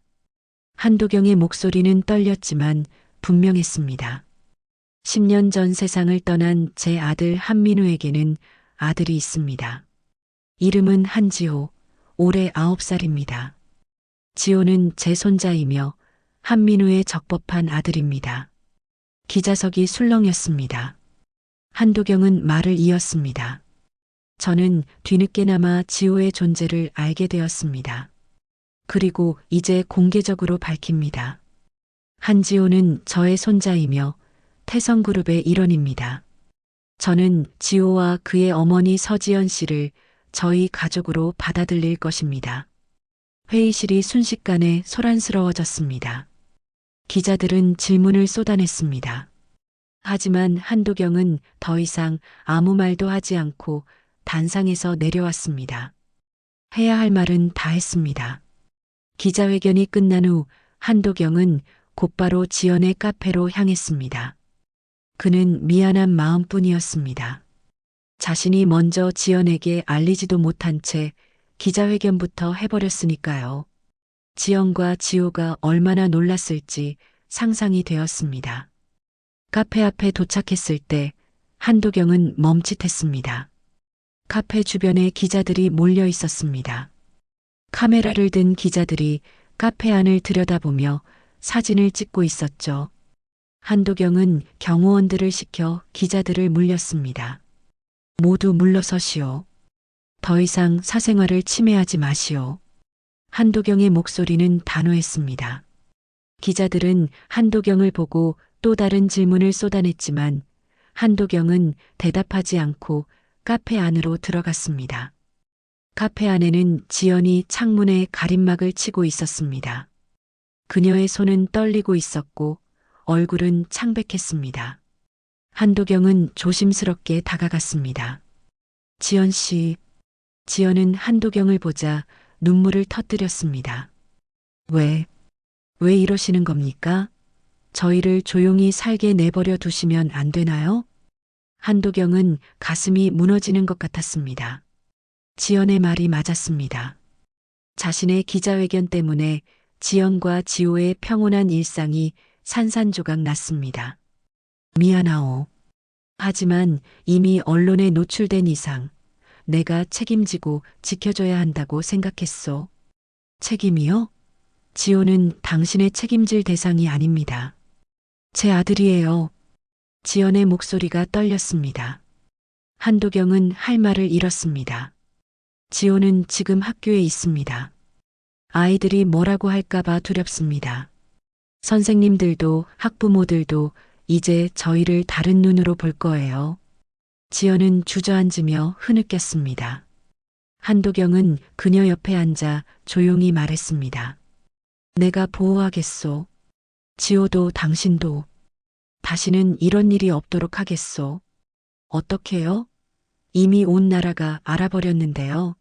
한도경의 목소리는 떨렸지만 분명했습니다. 10년 전 세상을 떠난 제 아들 한민우에게는 아들이 있습니다. 이름은 한지호, 올해 9살입니다. 지호는 제 손자이며 한민우의 적법한 아들입니다. 기자석이 술렁였습니다. 한도경은 말을 이었습니다. 저는 뒤늦게나마 지호의 존재를 알게 되었습니다. 그리고 이제 공개적으로 밝힙니다. 한지호는 저의 손자이며 태성그룹의 일원입니다. 저는 지호와 그의 어머니 서지연 씨를 저희 가족으로 받아들일 것입니다. 회의실이 순식간에 소란스러워졌습니다. 기자들은 질문을 쏟아냈습니다. 하지만 한도경은 더 이상 아무 말도 하지 않고 단상에서 내려왔습니다. 해야 할 말은 다 했습니다. 기자회견이 끝난 후 한도경은 곧바로 지연의 카페로 향했습니다. 그는 미안한 마음뿐이었습니다. 자신이 먼저 지연에게 알리지도 못한 채 기자회견부터 해버렸으니까요. 지연과 지호가 얼마나 놀랐을지 상상이 되었습니다. 카페 앞에 도착했을 때 한도경은 멈칫했습니다. 카페 주변에 기자들이 몰려 있었습니다. 카메라를 든 기자들이 카페 안을 들여다보며 사진을 찍고 있었죠. 한도경은 경호원들을 시켜 기자들을 물렸습니다. 모두 물러서시오. 더 이상 사생활을 침해하지 마시오. 한도경의 목소리는 단호했습니다. 기자들은 한도경을 보고 또 다른 질문을 쏟아냈지만 한도경은 대답하지 않고 카페 안으로 들어갔습니다. 카페 안에는 지연이 창문에 가림막을 치고 있었습니다. 그녀의 손은 떨리고 있었고 얼굴은 창백했습니다. 한도경은 조심스럽게 다가갔습니다. 지연 씨. 지연은 한도경을 보자 눈물을 터뜨렸습니다. 왜 이러시는 겁니까? 저희를 조용히 살게 내버려 두시면 안 되나요? 한도경은 가슴이 무너지는 것 같았습니다. 지연의 말이 맞았습니다. 자신의 기자회견 때문에 지연과 지호의 평온한 일상이 산산조각 났습니다. 미안하오. 하지만 이미 언론에 노출된 이상 내가 책임지고 지켜줘야 한다고 생각했소. 책임이요? 지호는 당신의 책임질 대상이 아닙니다. 제 아들이에요. 지연의 목소리가 떨렸습니다. 한도경은 할 말을 잃었습니다. 지호는 지금 학교에 있습니다. 아이들이 뭐라고 할까봐 두렵습니다. 선생님들도 학부모들도 이제 저희를 다른 눈으로 볼 거예요. 지연은 주저앉으며 흐느꼈습니다. 한도경은 그녀 옆에 앉아 조용히 말했습니다. 내가 보호하겠소. 지호도 당신도. 다시는 이런 일이 없도록 하겠소. 어떻게요? 이미 온 나라가 알아버렸는데요.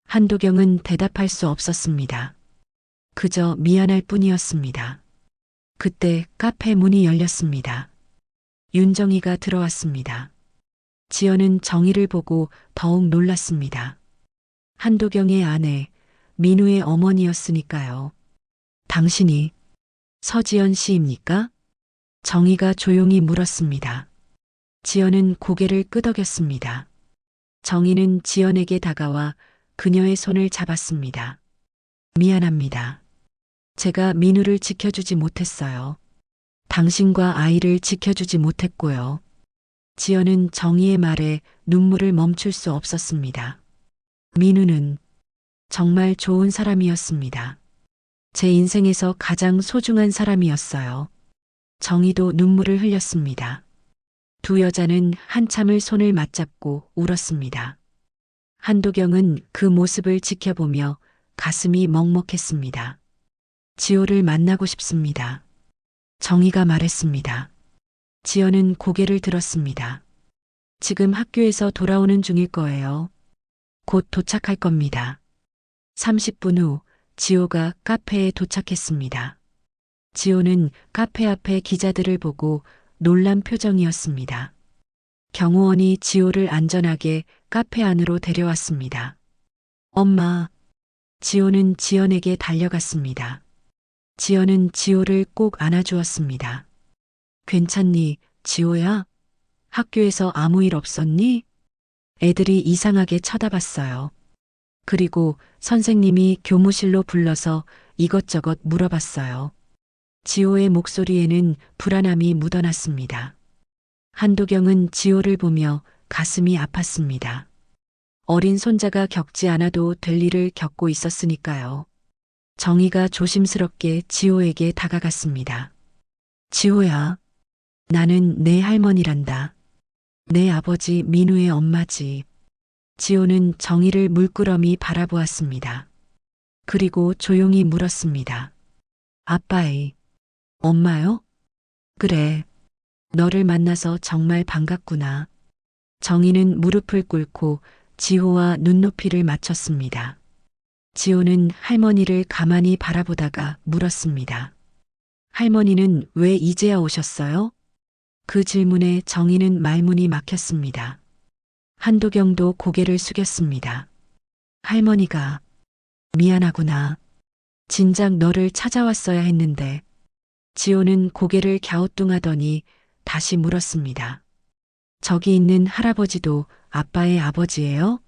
한도경은 대답할 수 없었습니다. 그저 미안할 뿐이었습니다. 그때 카페 문이 열렸습니다. 윤정이가 들어왔습니다. 지연은 정희를 보고 더욱 놀랐습니다. 한도경의 아내, 민우의 어머니였으니까요. 당신이 서지연 씨입니까? 정희가 조용히 물었습니다. 지연은 고개를 끄덕였습니다. 정희는 지연에게 다가와 그녀의 손을 잡았습니다. 미안합니다. 제가 민우를 지켜주지 못했어요. 당신과 아이를 지켜주지 못했고요. 지연은 정희의 말에 눈물을 멈출 수 없었습니다. 민우는 정말 좋은 사람이었습니다. 제 인생에서 가장 소중한 사람이었어요. 정희도 눈물을 흘렸습니다. 두 여자는 한참을 손을 맞잡고 울었습니다. 한도경은 그 모습을 지켜보며 가슴이 먹먹했습니다. 지호를 만나고 싶습니다. 정희가 말했습니다. 지연은 고개를 들었습니다. 지금 학교에서 돌아오는 중일 거예요. 곧 도착할 겁니다. 30분 후 지호가 카페에 도착했습니다. 지호는 카페 앞에 기자들을 보고 놀란 표정이었습니다. 경호원이 지호를 안전하게 카페 안으로 데려왔습니다. 엄마. 지호는 지연에게 달려갔습니다. 지연은 지호를 꼭 안아주었습니다. 괜찮니, 지호야? 학교에서 아무 일 없었니? 애들이 이상하게 쳐다봤어요. 그리고 선생님이 교무실로 불러서 이것저것 물어봤어요. 지호의 목소리에는 불안함이 묻어났습니다. 한도경은 지호를 보며 가슴이 아팠습니다. 어린 손자가 겪지 않아도 될 일을 겪고 있었으니까요. 정희가 조심스럽게 지호에게 다가갔습니다. 지호야, 나는 내 할머니란다. 내 아버지 민우의 엄마지. 지호는 정희를 물끄러미 바라보았습니다. 그리고 조용히 물었습니다. 아빠의 엄마요? 그래. 너를 만나서 정말 반갑구나. 정희는 무릎을 꿇고 지호와 눈높이를 맞췄습니다. 지호는 할머니를 가만히 바라보다가 물었습니다. 할머니는 왜 이제야 오셨어요? 그 질문에 정희는 말문이 막혔습니다. 한도경도 고개를 숙였습니다. 할머니가 미안하구나. 진작 너를 찾아왔어야 했는데. 지호는 고개를 갸우뚱하더니 다시 물었습니다. 저기 있는 할아버지도 아빠의 아버지예요?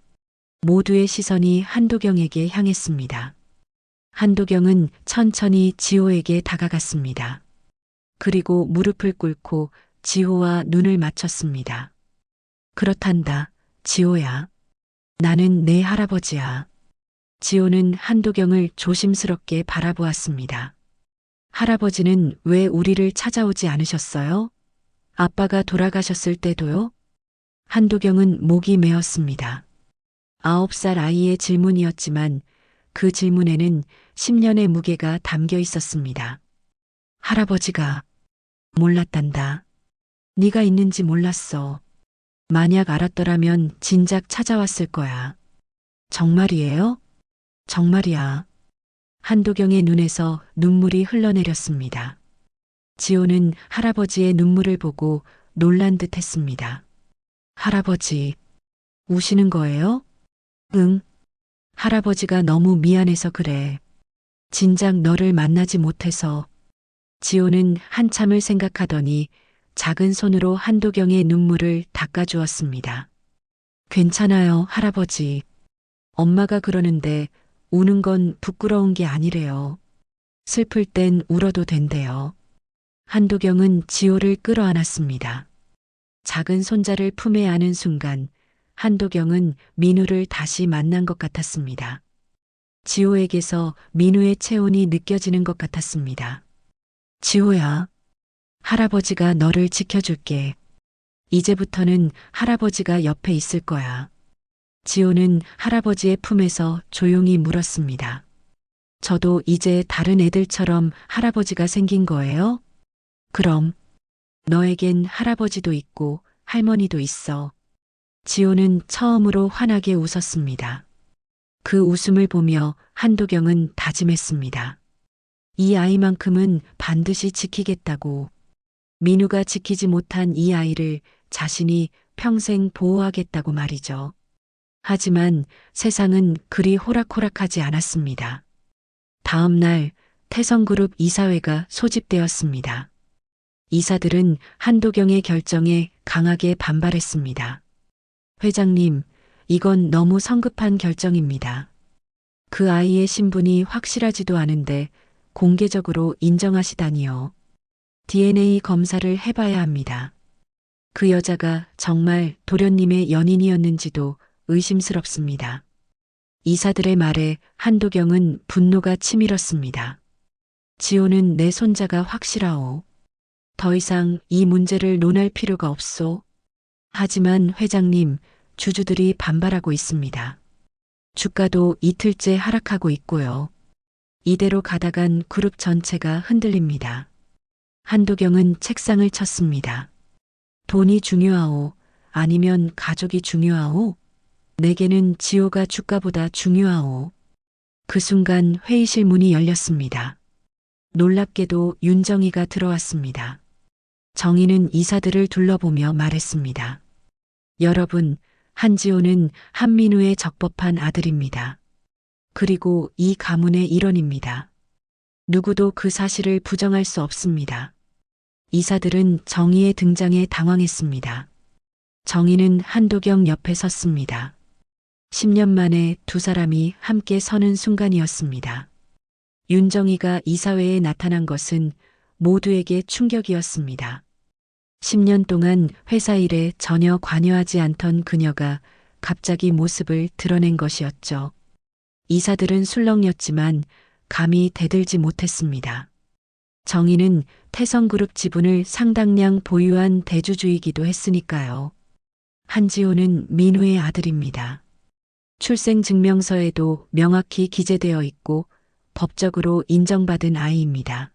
모두의 시선이 한도경에게 향했습니다. 한도경은 천천히 지호에게 다가갔습니다. 그리고 무릎을 꿇고 지호와 눈을 맞췄습니다. 그렇단다, 지호야. 나는 내 할아버지야. 지호는 한도경을 조심스럽게 바라보았습니다. 할아버지는 왜 우리를 찾아오지 않으셨어요? 아빠가 돌아가셨을 때도요? 한도경은 목이 메었습니다. 9살 아이의 질문이었지만 그 질문에는 10년의 무게가 담겨 있었습니다. 할아버지가 몰랐단다. 네가 있는지 몰랐어. 만약 알았더라면 진작 찾아왔을 거야. 정말이에요? 정말이야. 한도경의 눈에서 눈물이 흘러내렸습니다. 지호는 할아버지의 눈물을 보고 놀란 듯 했습니다. 할아버지, 우시는 거예요? 응. 할아버지가 너무 미안해서 그래. 진작 너를 만나지 못해서. 지호는 한참을 생각하더니 작은 손으로 한도경의 눈물을 닦아주었습니다. 괜찮아요, 할아버지. 엄마가 그러는데 우는 건 부끄러운 게 아니래요. 슬플 땐 울어도 된대요. 한도경은 지호를 끌어안았습니다. 작은 손자를 품에 안은 순간 한도경은 민우를 다시 만난 것 같았습니다. 지호에게서 민우의 체온이 느껴지는 것 같았습니다. 지호야, 할아버지가 너를 지켜줄게. 이제부터는 할아버지가 옆에 있을 거야. 지호는 할아버지의 품에서 조용히 물었습니다. 저도 이제 다른 애들처럼 할아버지가 생긴 거예요? 그럼 너에겐 할아버지도 있고 할머니도 있어. 지호는 처음으로 환하게 웃었습니다. 그 웃음을 보며 한도경은 다짐했습니다. 이 아이만큼은 반드시 지키겠다고. 민우가 지키지 못한 이 아이를 자신이 평생 보호하겠다고 말이죠. 하지만 세상은 그리 호락호락하지 않았습니다. 다음 날 태성그룹 이사회가 소집되었습니다. 이사들은 한도경의 결정에 강하게 반발했습니다. 회장님, 이건 너무 성급한 결정입니다. 그 아이의 신분이 확실하지도 않은데 공개적으로 인정하시다니요. DNA 검사를 해봐야 합니다. 그 여자가 정말 도련님의 연인이었는지도 의심스럽습니다. 이사들의 말에 한도경은 분노가 치밀었습니다. 지호는 내 손자가 확실하오. 더 이상 이 문제를 논할 필요가 없소. 하지만 회장님, 주주들이 반발하고 있습니다. 주가도 이틀째 하락하고 있고요. 이대로 가다간 그룹 전체가 흔들립니다. 한도경은 책상을 쳤습니다. 돈이 중요하오? 아니면 가족이 중요하오? 내게는 지호가 주가보다 중요하오. 그 순간 회의실 문이 열렸습니다. 놀랍게도 윤정이가 들어왔습니다. 정희는 이사들을 둘러보며 말했습니다. 여러분, 한지호는 한민우의 적법한 아들입니다. 그리고 이 가문의 일원입니다. 누구도 그 사실을 부정할 수 없습니다. 이사들은 정희의 등장에 당황했습니다. 정희는 한도경 옆에 섰습니다. 10년 만에 두 사람이 함께 서는 순간이었습니다. 윤정희가 이사회에 나타난 것은 모두에게 충격이었습니다. 10년 동안 회사 일에 전혀 관여하지 않던 그녀가 갑자기 모습을 드러낸 것이었죠. 이사들은 술렁였지만 감히 대들지 못했습니다. 정희는 태성그룹 지분을 상당량 보유한 대주주이기도 했으니까요. 한지호는 민우의 아들입니다. 출생증명서에도 명확히 기재되어 있고 법적으로 인정받은 아이입니다.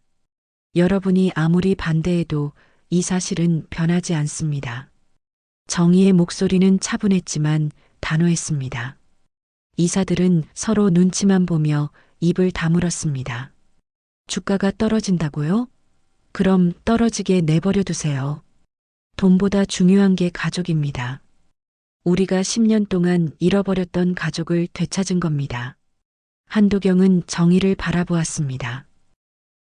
여러분이 아무리 반대해도 이 사실은 변하지 않습니다. 정희의 목소리는 차분했지만 단호했습니다. 이사들은 서로 눈치만 보며 입을 다물었습니다. 주가가 떨어진다고요? 그럼 떨어지게 내버려 두세요. 돈보다 중요한 게 가족입니다. 우리가 10년 동안 잃어버렸던 가족을 되찾은 겁니다. 한도경은 정희를 바라보았습니다.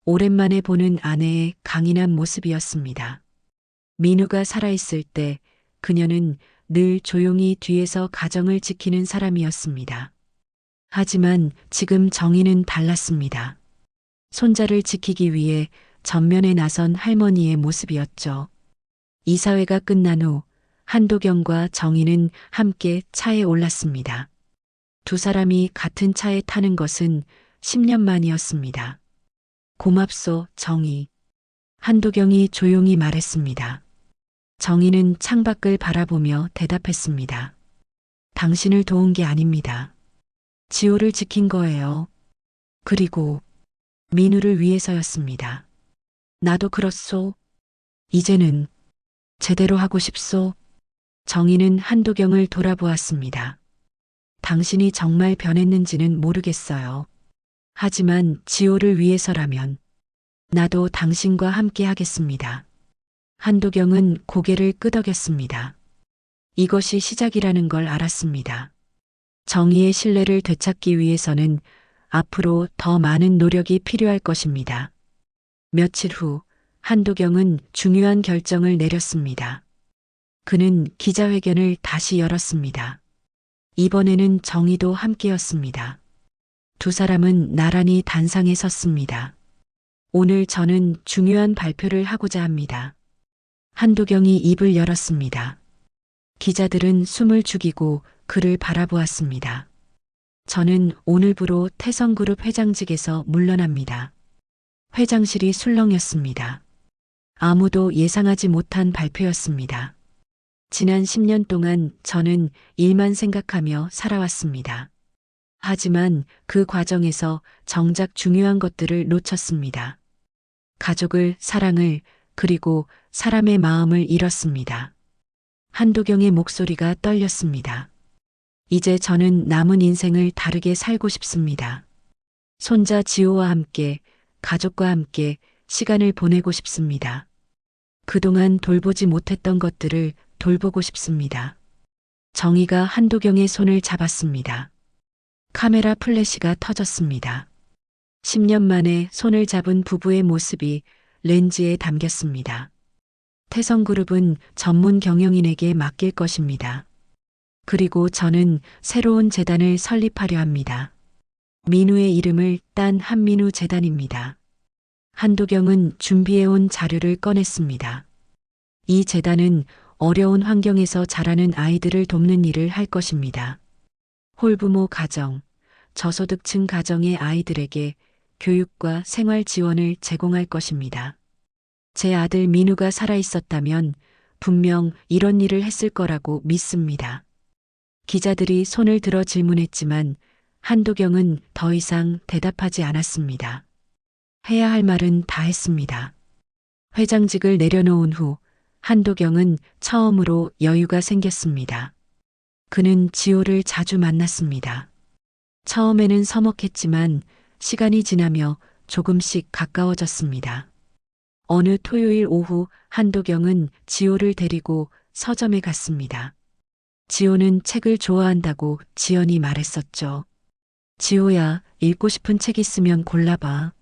오랜만에 보는 아내의 강인한 모습이었습니다. 민우가 살아있을 때 그녀는 늘 조용히 뒤에서 가정을 지키는 사람이었습니다. 하지만 지금 정희는 달랐습니다. 손자를 지키기 위해 전면에 나선 할머니의 모습이었죠. 이사회가 끝난 후 한도경과 정희는 함께 차에 올랐습니다. 두 사람이 같은 차에 타는 것은 10년 만이었습니다. 고맙소, 정희. 한도경이 조용히 말했습니다. 정희는 창밖을 바라보며 대답했습니다. 당신을 도운 게 아닙니다. 지호를 지킨 거예요. 그리고 민우를 위해서였습니다. 나도 그렇소. 이제는 제대로 하고 싶소. 정희는 한도경을 돌아보았습니다. 당신이 정말 변했는지는 모르겠어요. 하지만 지호를 위해서라면 나도 당신과 함께 하겠습니다. 한도경은 고개를 끄덕였습니다. 이것이 시작이라는 걸 알았습니다. 정의의 신뢰를 되찾기 위해서는 앞으로 더 많은 노력이 필요할 것입니다. 며칠 후 한도경은 중요한 결정을 내렸습니다. 그는 기자회견을 다시 열었습니다. 이번에는 정의도 함께였습니다. 두 사람은 나란히 단상에 섰습니다. 오늘 저는 중요한 발표를 하고자 합니다. 한도경이 입을 열었습니다. 기자들은 숨을 죽이고 그를 바라보았습니다. 저는 오늘부로 태성그룹 회장직에서 물러납니다. 회장실이 술렁였습니다. 아무도 예상하지 못한 발표였습니다. 지난 10년 동안 저는 일만 생각하며 살아왔습니다. 하지만 그 과정에서 정작 중요한 것들을 놓쳤습니다. 가족을, 사랑을, 그리고 사람의 마음을 잃었습니다. 한도경의 목소리가 떨렸습니다. 이제 저는 남은 인생을 다르게 살고 싶습니다. 손자 지호와 함께, 가족과 함께 시간을 보내고 싶습니다. 그동안 돌보지 못했던 것들을 돌보고 싶습니다. 정희가 한도경의 손을 잡았습니다. 카메라 플래시가 터졌습니다. 10년 만에 손을 잡은 부부의 모습이 렌즈에 담겼습니다. 태성그룹은 전문 경영인에게 맡길 것입니다. 그리고 저는 새로운 재단을 설립하려 합니다. 민우의 이름을 딴 한민우 재단입니다. 한도경은 준비해온 자료를 꺼냈습니다. 이 재단은 어려운 환경에서 자라는 아이들을 돕는 일을 할 것입니다. 홀부모 가정, 저소득층 가정의 아이들에게 교육과 생활 지원을 제공할 것입니다. 제 아들 민우가 살아있었다면 분명 이런 일을 했을 거라고 믿습니다. 기자들이 손을 들어 질문했지만 한도경은 더 이상 대답하지 않았습니다. 해야 할 말은 다 했습니다. 회장직을 내려놓은 후 한도경은 처음으로 여유가 생겼습니다. 그는 지호를 자주 만났습니다. 처음에는 서먹했지만 시간이 지나며 조금씩 가까워졌습니다. 어느 토요일 오후 한도경은 지호를 데리고 서점에 갔습니다. 지호는 책을 좋아한다고 지연이 말했었죠. 지호야, 읽고 싶은 책 있으면 골라봐.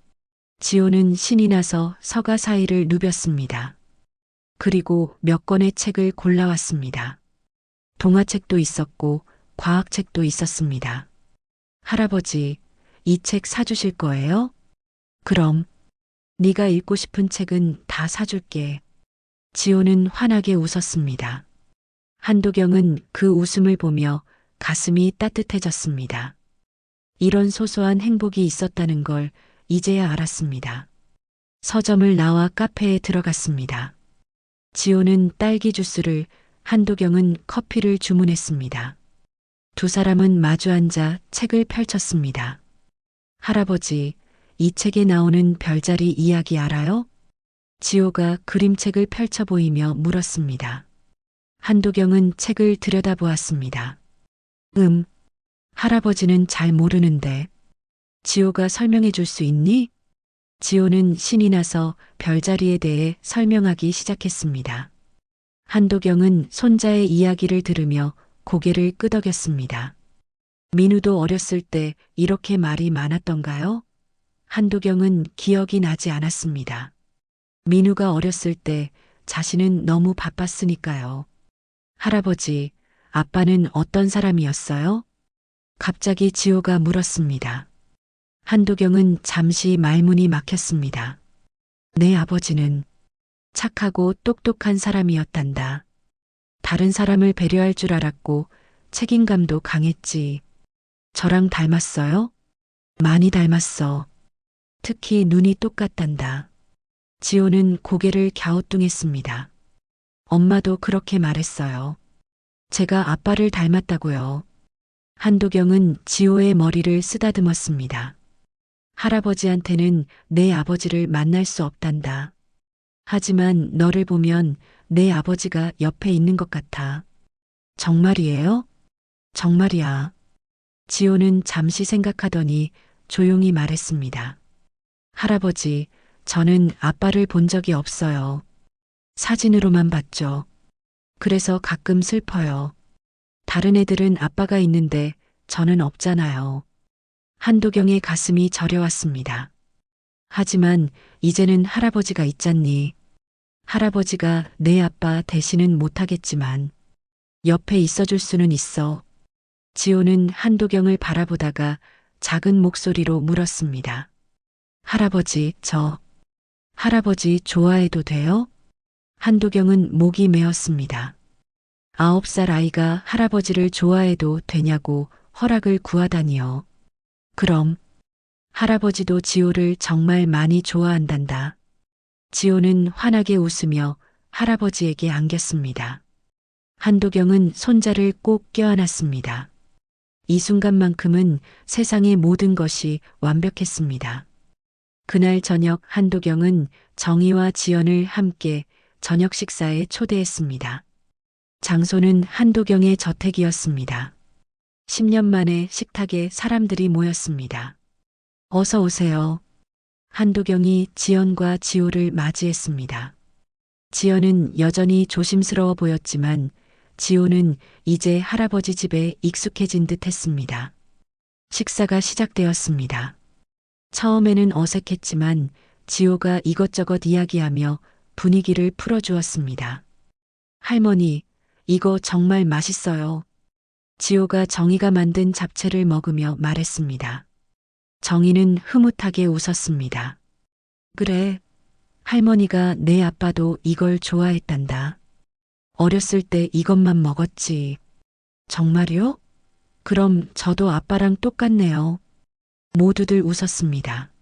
지호는 신이 나서 서가 사이를 누볐습니다. 그리고 몇 권의 책을 골라왔습니다. 동화책도 있었고 과학책도 있었습니다. 할아버지, 이 책 사주실 거예요? 그럼 네가 읽고 싶은 책은 다 사줄게. 지호는 환하게 웃었습니다. 한도경은 그 웃음을 보며 가슴이 따뜻해졌습니다. 이런 소소한 행복이 있었다는 걸 이제야 알았습니다. 서점을 나와 카페에 들어갔습니다. 지호는 딸기 주스를, 한도경은 커피를 주문했습니다. 두 사람은 마주 앉아 책을 펼쳤습니다. 할아버지, 이 책에 나오는 별자리 이야기 알아요? 지호가 그림책을 펼쳐 보이며 물었습니다. 한도경은 책을 들여다보았습니다. 할아버지는 잘 모르는데. 지호가 설명해 줄 수 있니? 지호는 신이 나서 별자리에 대해 설명하기 시작했습니다. 한도경은 손자의 이야기를 들으며 고개를 끄덕였습니다. 민우도 어렸을 때 이렇게 말이 많았던가요? 한도경은 기억이 나지 않았습니다. 민우가 어렸을 때 자신은 너무 바빴으니까요. 할아버지, 아빠는 어떤 사람이었어요? 갑자기 지호가 물었습니다. 한도경은 잠시 말문이 막혔습니다. 내 아버지는 착하고 똑똑한 사람이었단다. 다른 사람을 배려할 줄 알았고 책임감도 강했지. 저랑 닮았어요? 많이 닮았어. 특히 눈이 똑같단다. 지호는 고개를 갸우뚱했습니다. 엄마도 그렇게 말했어요. 제가 아빠를 닮았다고요. 한도경은 지호의 머리를 쓰다듬었습니다. 할아버지한테는 내 아버지를 만날 수 없단다. 하지만 너를 보면 내 아버지가 옆에 있는 것 같아. 정말이에요? 정말이야. 지호는 잠시 생각하더니 조용히 말했습니다. 할아버지, 저는 아빠를 본 적이 없어요. 사진으로만 봤죠. 그래서 가끔 슬퍼요. 다른 애들은 아빠가 있는데 저는 없잖아요. 한도경의 가슴이 저려왔습니다. 하지만 이제는 할아버지가 있잖니. 할아버지가 내 아빠 대신은 못하겠지만 옆에 있어줄 수는 있어. 지호는 한도경을 바라보다가 작은 목소리로 물었습니다. 할아버지, 할아버지 좋아해도 돼요? 한도경은 목이 메었습니다. 9살 아이가 할아버지를 좋아해도 되냐고 허락을 구하다니요. 그럼 할아버지도 지호를 정말 많이 좋아한단다. 지호는 환하게 웃으며 할아버지에게 안겼습니다. 한도경은 손자를 꼭 껴안았습니다. 이 순간만큼은 세상의 모든 것이 완벽했습니다. 그날 저녁 한도경은 정희와 지연을 함께 저녁 식사에 초대했습니다. 장소는 한도경의 저택이었습니다. 10년 만에 식탁에 사람들이 모였습니다. 어서 오세요. 한도경이 지연과 지호를 맞이했습니다. 지연은 여전히 조심스러워 보였지만 지호는 이제 할아버지 집에 익숙해진 듯 했습니다. 식사가 시작되었습니다. 처음에는 어색했지만 지호가 이것저것 이야기하며 분위기를 풀어주었습니다. 할머니, 이거 정말 맛있어요. 지호가 정희가 만든 잡채를 먹으며 말했습니다. 정희는 흐뭇하게 웃었습니다. 그래, 할머니가 내 아빠도 이걸 좋아했단다. 어렸을 때 이것만 먹었지. 정말요? 그럼 저도 아빠랑 똑같네요. 모두들 웃었습니다.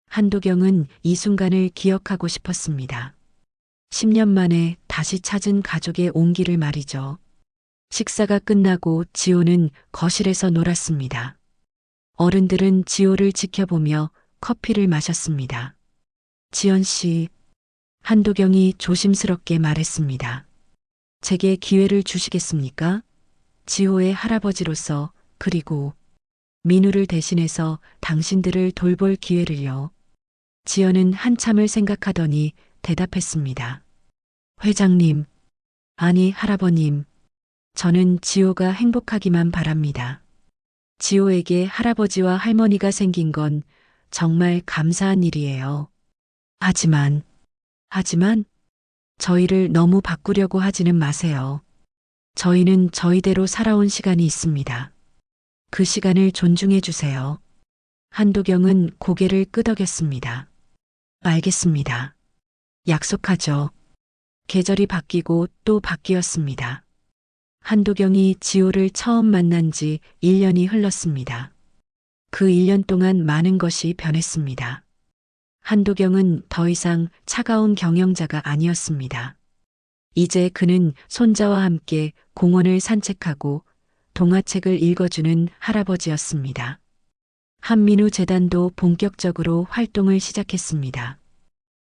한도경은 이 순간을 기억하고 싶었습니다. 10년 만에 다시 찾은 가족의 온기를 말이죠. 식사가 끝나고 지호는 거실에서 놀았습니다. 어른들은 지호를 지켜보며 커피를 마셨습니다. 지연 씨, 한도경이 조심스럽게 말했습니다. 제게 기회를 주시겠습니까? 지호의 할아버지로서 그리고 민우를 대신해서 당신들을 돌볼 기회를요. 지연은 한참을 생각하더니 대답했습니다. 회장님, 아니 할아버님, 저는 지호가 행복하기만 바랍니다. 지호에게 할아버지와 할머니가 생긴 건 정말 감사한 일이에요. 하지만 저희를 너무 바꾸려고 하지는 마세요. 저희는 저희대로 살아온 시간이 있습니다. 그 시간을 존중해 주세요. 한도경은 고개를 끄덕였습니다. 알겠습니다. 약속하죠. 계절이 바뀌고 또 바뀌었습니다. 한도경이 지호를 처음 만난 지 1년이 흘렀습니다. 그 1년 동안 많은 것이 변했습니다. 한도경은 더 이상 차가운 경영자가 아니었습니다. 이제 그는 손자와 함께 공원을 산책하고 동화책을 읽어주는 할아버지였습니다. 한민우 재단도 본격적으로 활동을 시작했습니다.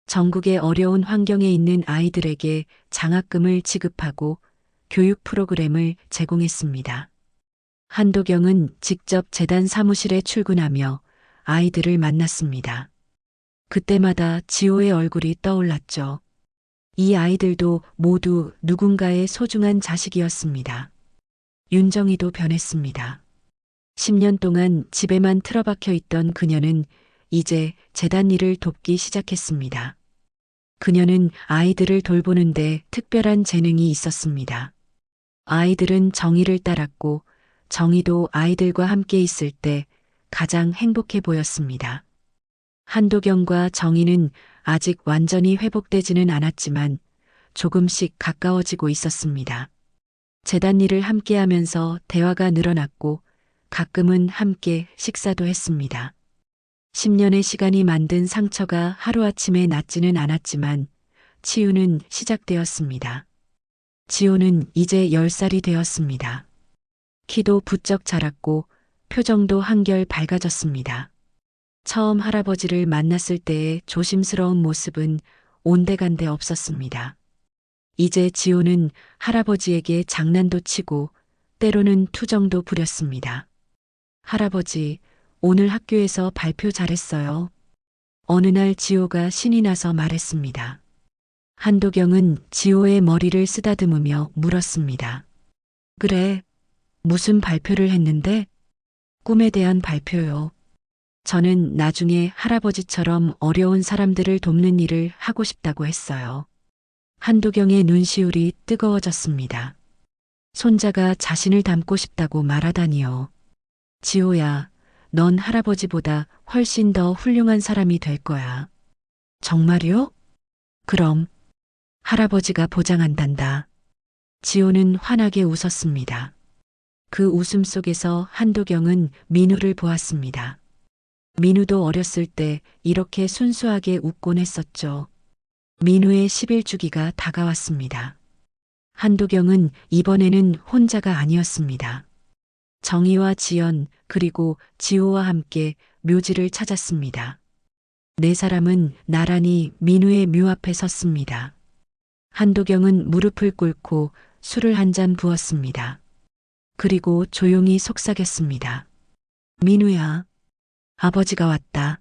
전국의 어려운 환경에 있는 아이들에게 장학금을 지급하고 교육 프로그램을 제공했습니다. 한도경은 직접 재단 사무실에 출근하며 아이들을 만났습니다. 그때마다 지호의 얼굴이 떠올랐죠. 이 아이들도 모두 누군가의 소중한 자식이었습니다. 윤정이도 변했습니다. 10년 동안 집에만 틀어박혀 있던 그녀는 이제 재단 일을 돕기 시작했습니다. 그녀는 아이들을 돌보는데 특별한 재능이 있었습니다. 아이들은 정의를 따랐고 정의도 아이들과 함께 있을 때 가장 행복해 보였습니다. 한도경과 정의는 아직 완전히 회복되지는 않았지만 조금씩 가까워지고 있었습니다. 재단 일을 함께 하면서 대화가 늘어났고 가끔은 함께 식사도 했습니다. 10년의 시간이 만든 상처가 하루아침에 낫지는 않았지만 치유는 시작되었습니다. 지호는 이제 10살이 되었습니다. 키도 부쩍 자랐고 표정도 한결 밝아졌습니다. 처음 할아버지를 만났을 때의 조심스러운 모습은 온데간데 없었습니다. 이제 지호는 할아버지에게 장난도 치고 때로는 투정도 부렸습니다. 할아버지, 오늘 학교에서 발표 잘했어요. 어느 날 지호가 신이 나서 말했습니다. 한도경은 지호의 머리를 쓰다듬으며 물었습니다. 그래, 무슨 발표를 했는데? 꿈에 대한 발표요. 저는 나중에 할아버지처럼 어려운 사람들을 돕는 일을 하고 싶다고 했어요. 한도경의 눈시울이 뜨거워졌습니다. 손자가 자신을 닮고 싶다고 말하다니요. 지호야, 넌 할아버지보다 훨씬 더 훌륭한 사람이 될 거야. 정말요? 그럼 할아버지가 보장한단다. 지호는 환하게 웃었습니다. 그 웃음 속에서 한도경은 민우를 보았습니다. 민우도 어렸을 때 이렇게 순수하게 웃곤 했었죠. 민우의 10일 주기가 다가왔습니다. 한도경은 이번에는 혼자가 아니었습니다. 정희와 지연 그리고 지호와 함께 묘지를 찾았습니다. 네 사람은 나란히 민우의 묘 앞에 섰습니다. 한도경은 무릎을 꿇고 술을 한 잔 부었습니다. 그리고 조용히 속삭였습니다. 민우야, 아버지가 왔다.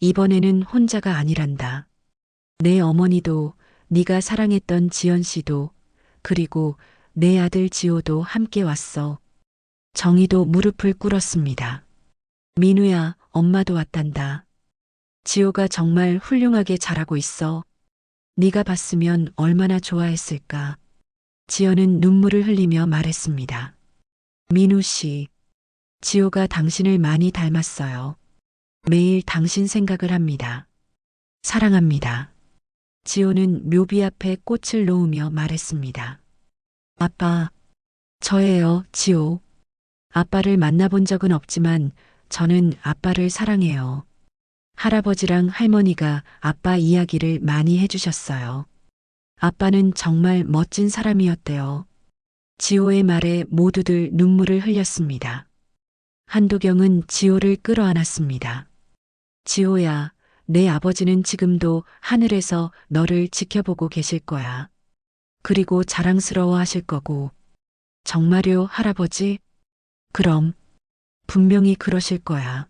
이번에는 혼자가 아니란다. 내 어머니도 네가 사랑했던 지연 씨도 그리고 내 아들 지호도 함께 왔어. 정희도 무릎을 꿇었습니다. 민우야, 엄마도 왔단다. 지호가 정말 훌륭하게 자라고 있어. 네가 봤으면 얼마나 좋아했을까. 지연은 눈물을 흘리며 말했습니다. 민우 씨, 지호가 당신을 많이 닮았어요. 매일 당신 생각을 합니다. 사랑합니다. 지호는 묘비 앞에 꽃을 놓으며 말했습니다. 아빠, 저예요, 지호. 아빠를 만나본 적은 없지만 저는 아빠를 사랑해요. 할아버지랑 할머니가 아빠 이야기를 많이 해주셨어요. 아빠는 정말 멋진 사람이었대요. 지호의 말에 모두들 눈물을 흘렸습니다. 한도경은 지호를 끌어안았습니다. 지호야, 내 아버지는 지금도 하늘에서 너를 지켜보고 계실 거야. 그리고 자랑스러워 하실 거고. 정말요, 할아버지? 그럼, 분명히 그러실 거야.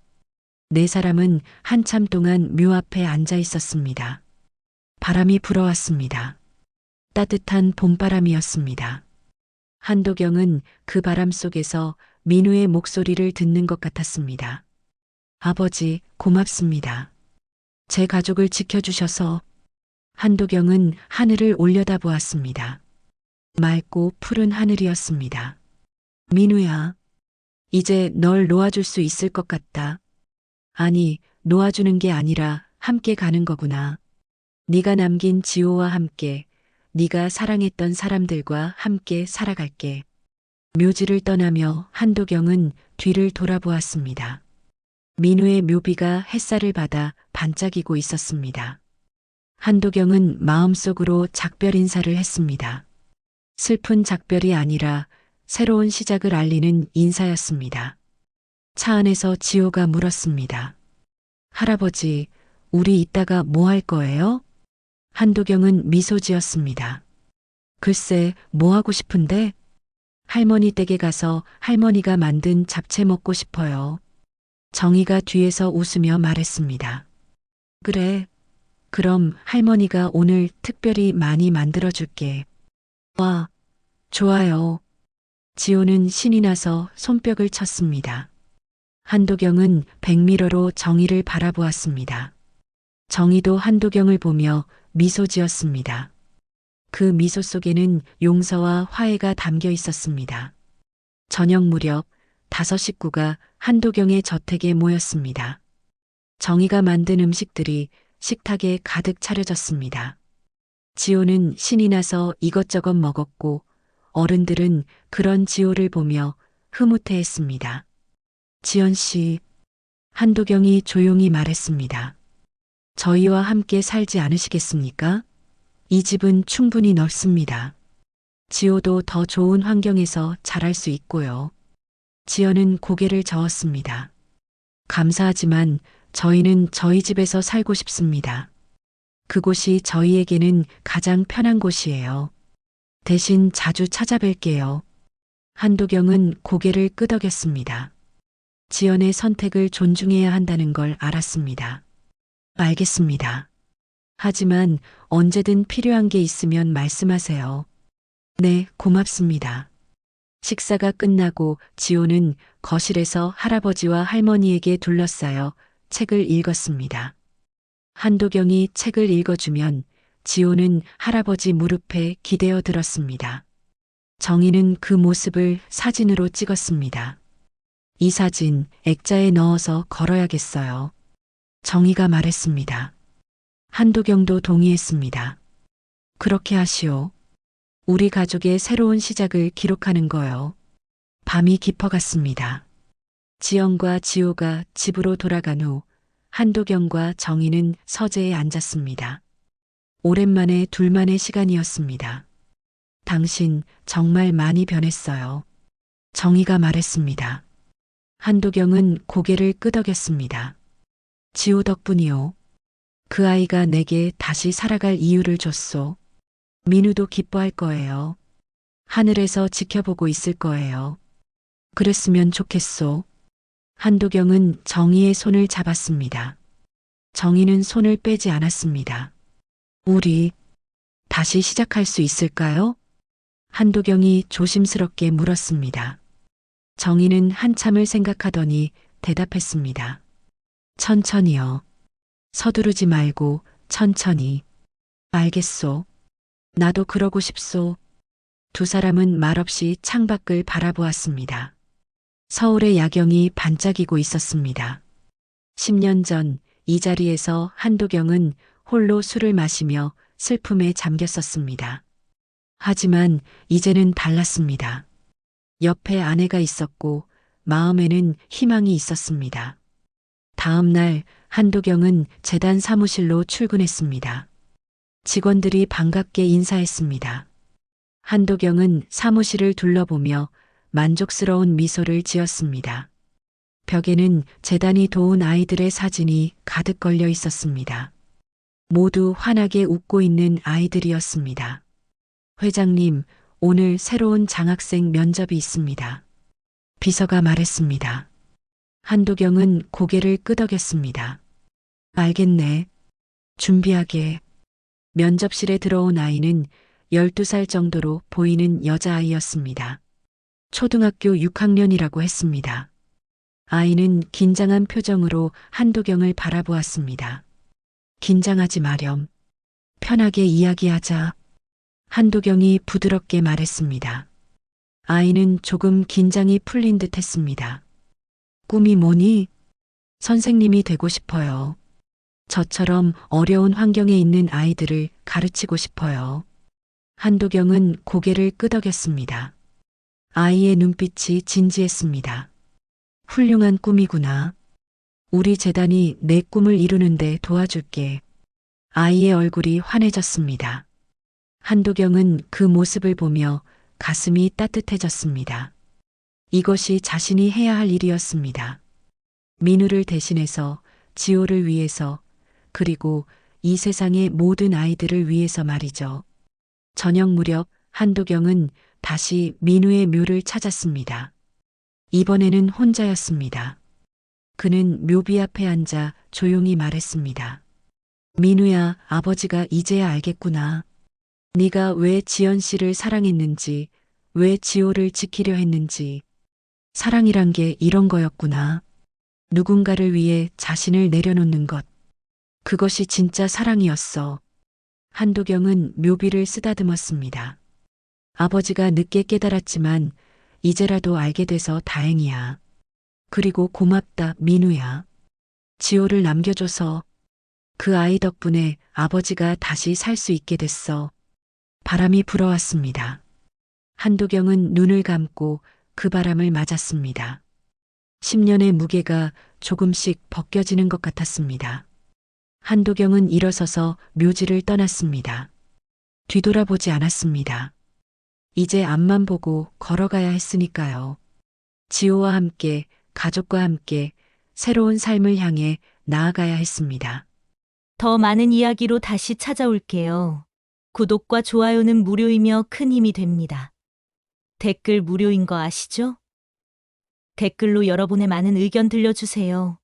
네 사람은 한참 동안 묘 앞에 앉아 있었습니다. 바람이 불어왔습니다. 따뜻한 봄바람이었습니다. 한도경은 그 바람 속에서 민우의 목소리를 듣는 것 같았습니다. 아버지, 고맙습니다. 제 가족을 지켜주셔서. 한도경은 하늘을 올려다보았습니다. 맑고 푸른 하늘이었습니다. 민우야, 이제 널 놓아줄 수 있을 것 같다. 아니, 놓아주는 게 아니라 함께 가는 거구나. 네가 남긴 지호와 함께, 네가 사랑했던 사람들과 함께 살아갈게. 묘지를 떠나며 한도경은 뒤를 돌아보았습니다. 민우의 묘비가 햇살을 받아 반짝이고 있었습니다. 한도경은 마음속으로 작별 인사를 했습니다. 슬픈 작별이 아니라 새로운 시작을 알리는 인사였습니다. 차 안에서 지호가 물었습니다. 할아버지, 우리 이따가 뭐 할 거예요? 한도경은 미소 지었습니다. 글쎄, 뭐 하고 싶은데? 할머니 댁에 가서 할머니가 만든 잡채 먹고 싶어요. 정희가 뒤에서 웃으며 말했습니다. 그래. 그럼 할머니가 오늘 특별히 많이 만들어줄게. 와, 좋아요. 지호는 신이 나서 손뼉을 쳤습니다. 한도경은 백미러로 정희를 바라보았습니다. 정희도 한도경을 보며 미소 지었습니다. 그 미소 속에는 용서와 화해가 담겨 있었습니다. 저녁 무렵 5식구가 한도경의 저택에 모였습니다. 정희가 만든 음식들이 식탁에 가득 차려졌습니다. 지호는 신이 나서 이것저것 먹었고 어른들은 그런 지호를 보며 흐뭇해했습니다. 지연 씨, 한도경이 조용히 말했습니다. 저희와 함께 살지 않으시겠습니까? 이 집은 충분히 넓습니다. 지호도 더 좋은 환경에서 자랄 수 있고요. 지연은 고개를 저었습니다. 감사하지만 저희는 저희 집에서 살고 싶습니다. 그곳이 저희에게는 가장 편한 곳이에요. 대신 자주 찾아뵐게요. 한도경은 고개를 끄덕였습니다. 지연의 선택을 존중해야 한다는 걸 알았습니다. 알겠습니다. 하지만 언제든 필요한 게 있으면 말씀하세요. 네, 고맙습니다. 식사가 끝나고 지호는 거실에서 할아버지와 할머니에게 둘러싸여 책을 읽었습니다. 한도경이 책을 읽어주면 지호는 할아버지 무릎에 기대어 들었습니다. 정희는 그 모습을 사진으로 찍었습니다. 이 사진 액자에 넣어서 걸어야겠어요. 정희가 말했습니다. 한도경도 동의했습니다. 그렇게 하시오. 우리 가족의 새로운 시작을 기록하는 거요. 밤이 깊어갔습니다. 지연과 지호가 집으로 돌아간 후 한도경과 정희는 서재에 앉았습니다. 오랜만에 둘만의 시간이었습니다. 당신 정말 많이 변했어요. 정희가 말했습니다. 한도경은 고개를 끄덕였습니다. 지호 덕분이요. 그 아이가 내게 다시 살아갈 이유를 줬소. 민우도 기뻐할 거예요. 하늘에서 지켜보고 있을 거예요. 그랬으면 좋겠소. 한도경은 정희의 손을 잡았습니다. 정희는 손을 빼지 않았습니다. 우리 다시 시작할 수 있을까요? 한도경이 조심스럽게 물었습니다. 정희는 한참을 생각하더니 대답했습니다. 천천히요. 서두르지 말고 천천히. 알겠소. 나도 그러고 싶소. 두 사람은 말없이 창밖을 바라보았습니다. 서울의 야경이 반짝이고 있었습니다. 10년 전 이 자리에서 한도경은 홀로 술을 마시며 슬픔에 잠겼었습니다. 하지만 이제는 달랐습니다. 옆에 아내가 있었고 마음에는 희망이 있었습니다. 다음 날 한도경은 재단 사무실로 출근했습니다. 직원들이 반갑게 인사했습니다. 한도경은 사무실을 둘러보며 만족스러운 미소를 지었습니다. 벽에는 재단이 도운 아이들의 사진이 가득 걸려 있었습니다. 모두 환하게 웃고 있는 아이들이었습니다. 회장님, 오늘 새로운 장학생 면접이 있습니다. 비서가 말했습니다. 한도경은 고개를 끄덕였습니다. 알겠네. 준비하게. 면접실에 들어온 아이는 12살 정도로 보이는 여자아이였습니다. 초등학교 6학년이라고 했습니다. 아이는 긴장한 표정으로 한도경을 바라보았습니다. 긴장하지 마렴. 편하게 이야기하자. 한도경이 부드럽게 말했습니다. 아이는 조금 긴장이 풀린 듯 했습니다. 꿈이 뭐니? 선생님이 되고 싶어요. 저처럼 어려운 환경에 있는 아이들을 가르치고 싶어요. 한도경은 고개를 끄덕였습니다. 아이의 눈빛이 진지했습니다. 훌륭한 꿈이구나. 우리 재단이 내 꿈을 이루는데 도와줄게. 아이의 얼굴이 환해졌습니다. 한도경은 그 모습을 보며 가슴이 따뜻해졌습니다. 이것이 자신이 해야 할 일이었습니다. 민우를 대신해서 지호를 위해서 그리고 이 세상의 모든 아이들을 위해서 말이죠. 저녁 무렵 한도경은 다시 민우의 묘를 찾았습니다. 이번에는 혼자였습니다. 그는 묘비 앞에 앉아 조용히 말했습니다. 민우야, 아버지가 이제야 알겠구나. 네가 왜 지연 씨를 사랑했는지, 왜 지호를 지키려 했는지. 사랑이란 게 이런 거였구나. 누군가를 위해 자신을 내려놓는 것. 그것이 진짜 사랑이었어. 한도경은 묘비를 쓰다듬었습니다. 아버지가 늦게 깨달았지만 이제라도 알게 돼서 다행이야. 그리고 고맙다, 민우야. 지호를 남겨줘서 그 아이 덕분에 아버지가 다시 살 수 있게 됐어. 바람이 불어왔습니다. 한도경은 눈을 감고 그 바람을 맞았습니다. 10년의 무게가 조금씩 벗겨지는 것 같았습니다. 한도경은 일어서서 묘지를 떠났습니다. 뒤돌아보지 않았습니다. 이제 앞만 보고 걸어가야 했으니까요. 지호와 함께, 가족과 함께 새로운 삶을 향해 나아가야 했습니다. 더 많은 이야기로 다시 찾아올게요. 구독과 좋아요는 무료이며 큰 힘이 됩니다. 댓글 무료인 거 아시죠? 댓글로 여러분의 많은 의견 들려주세요.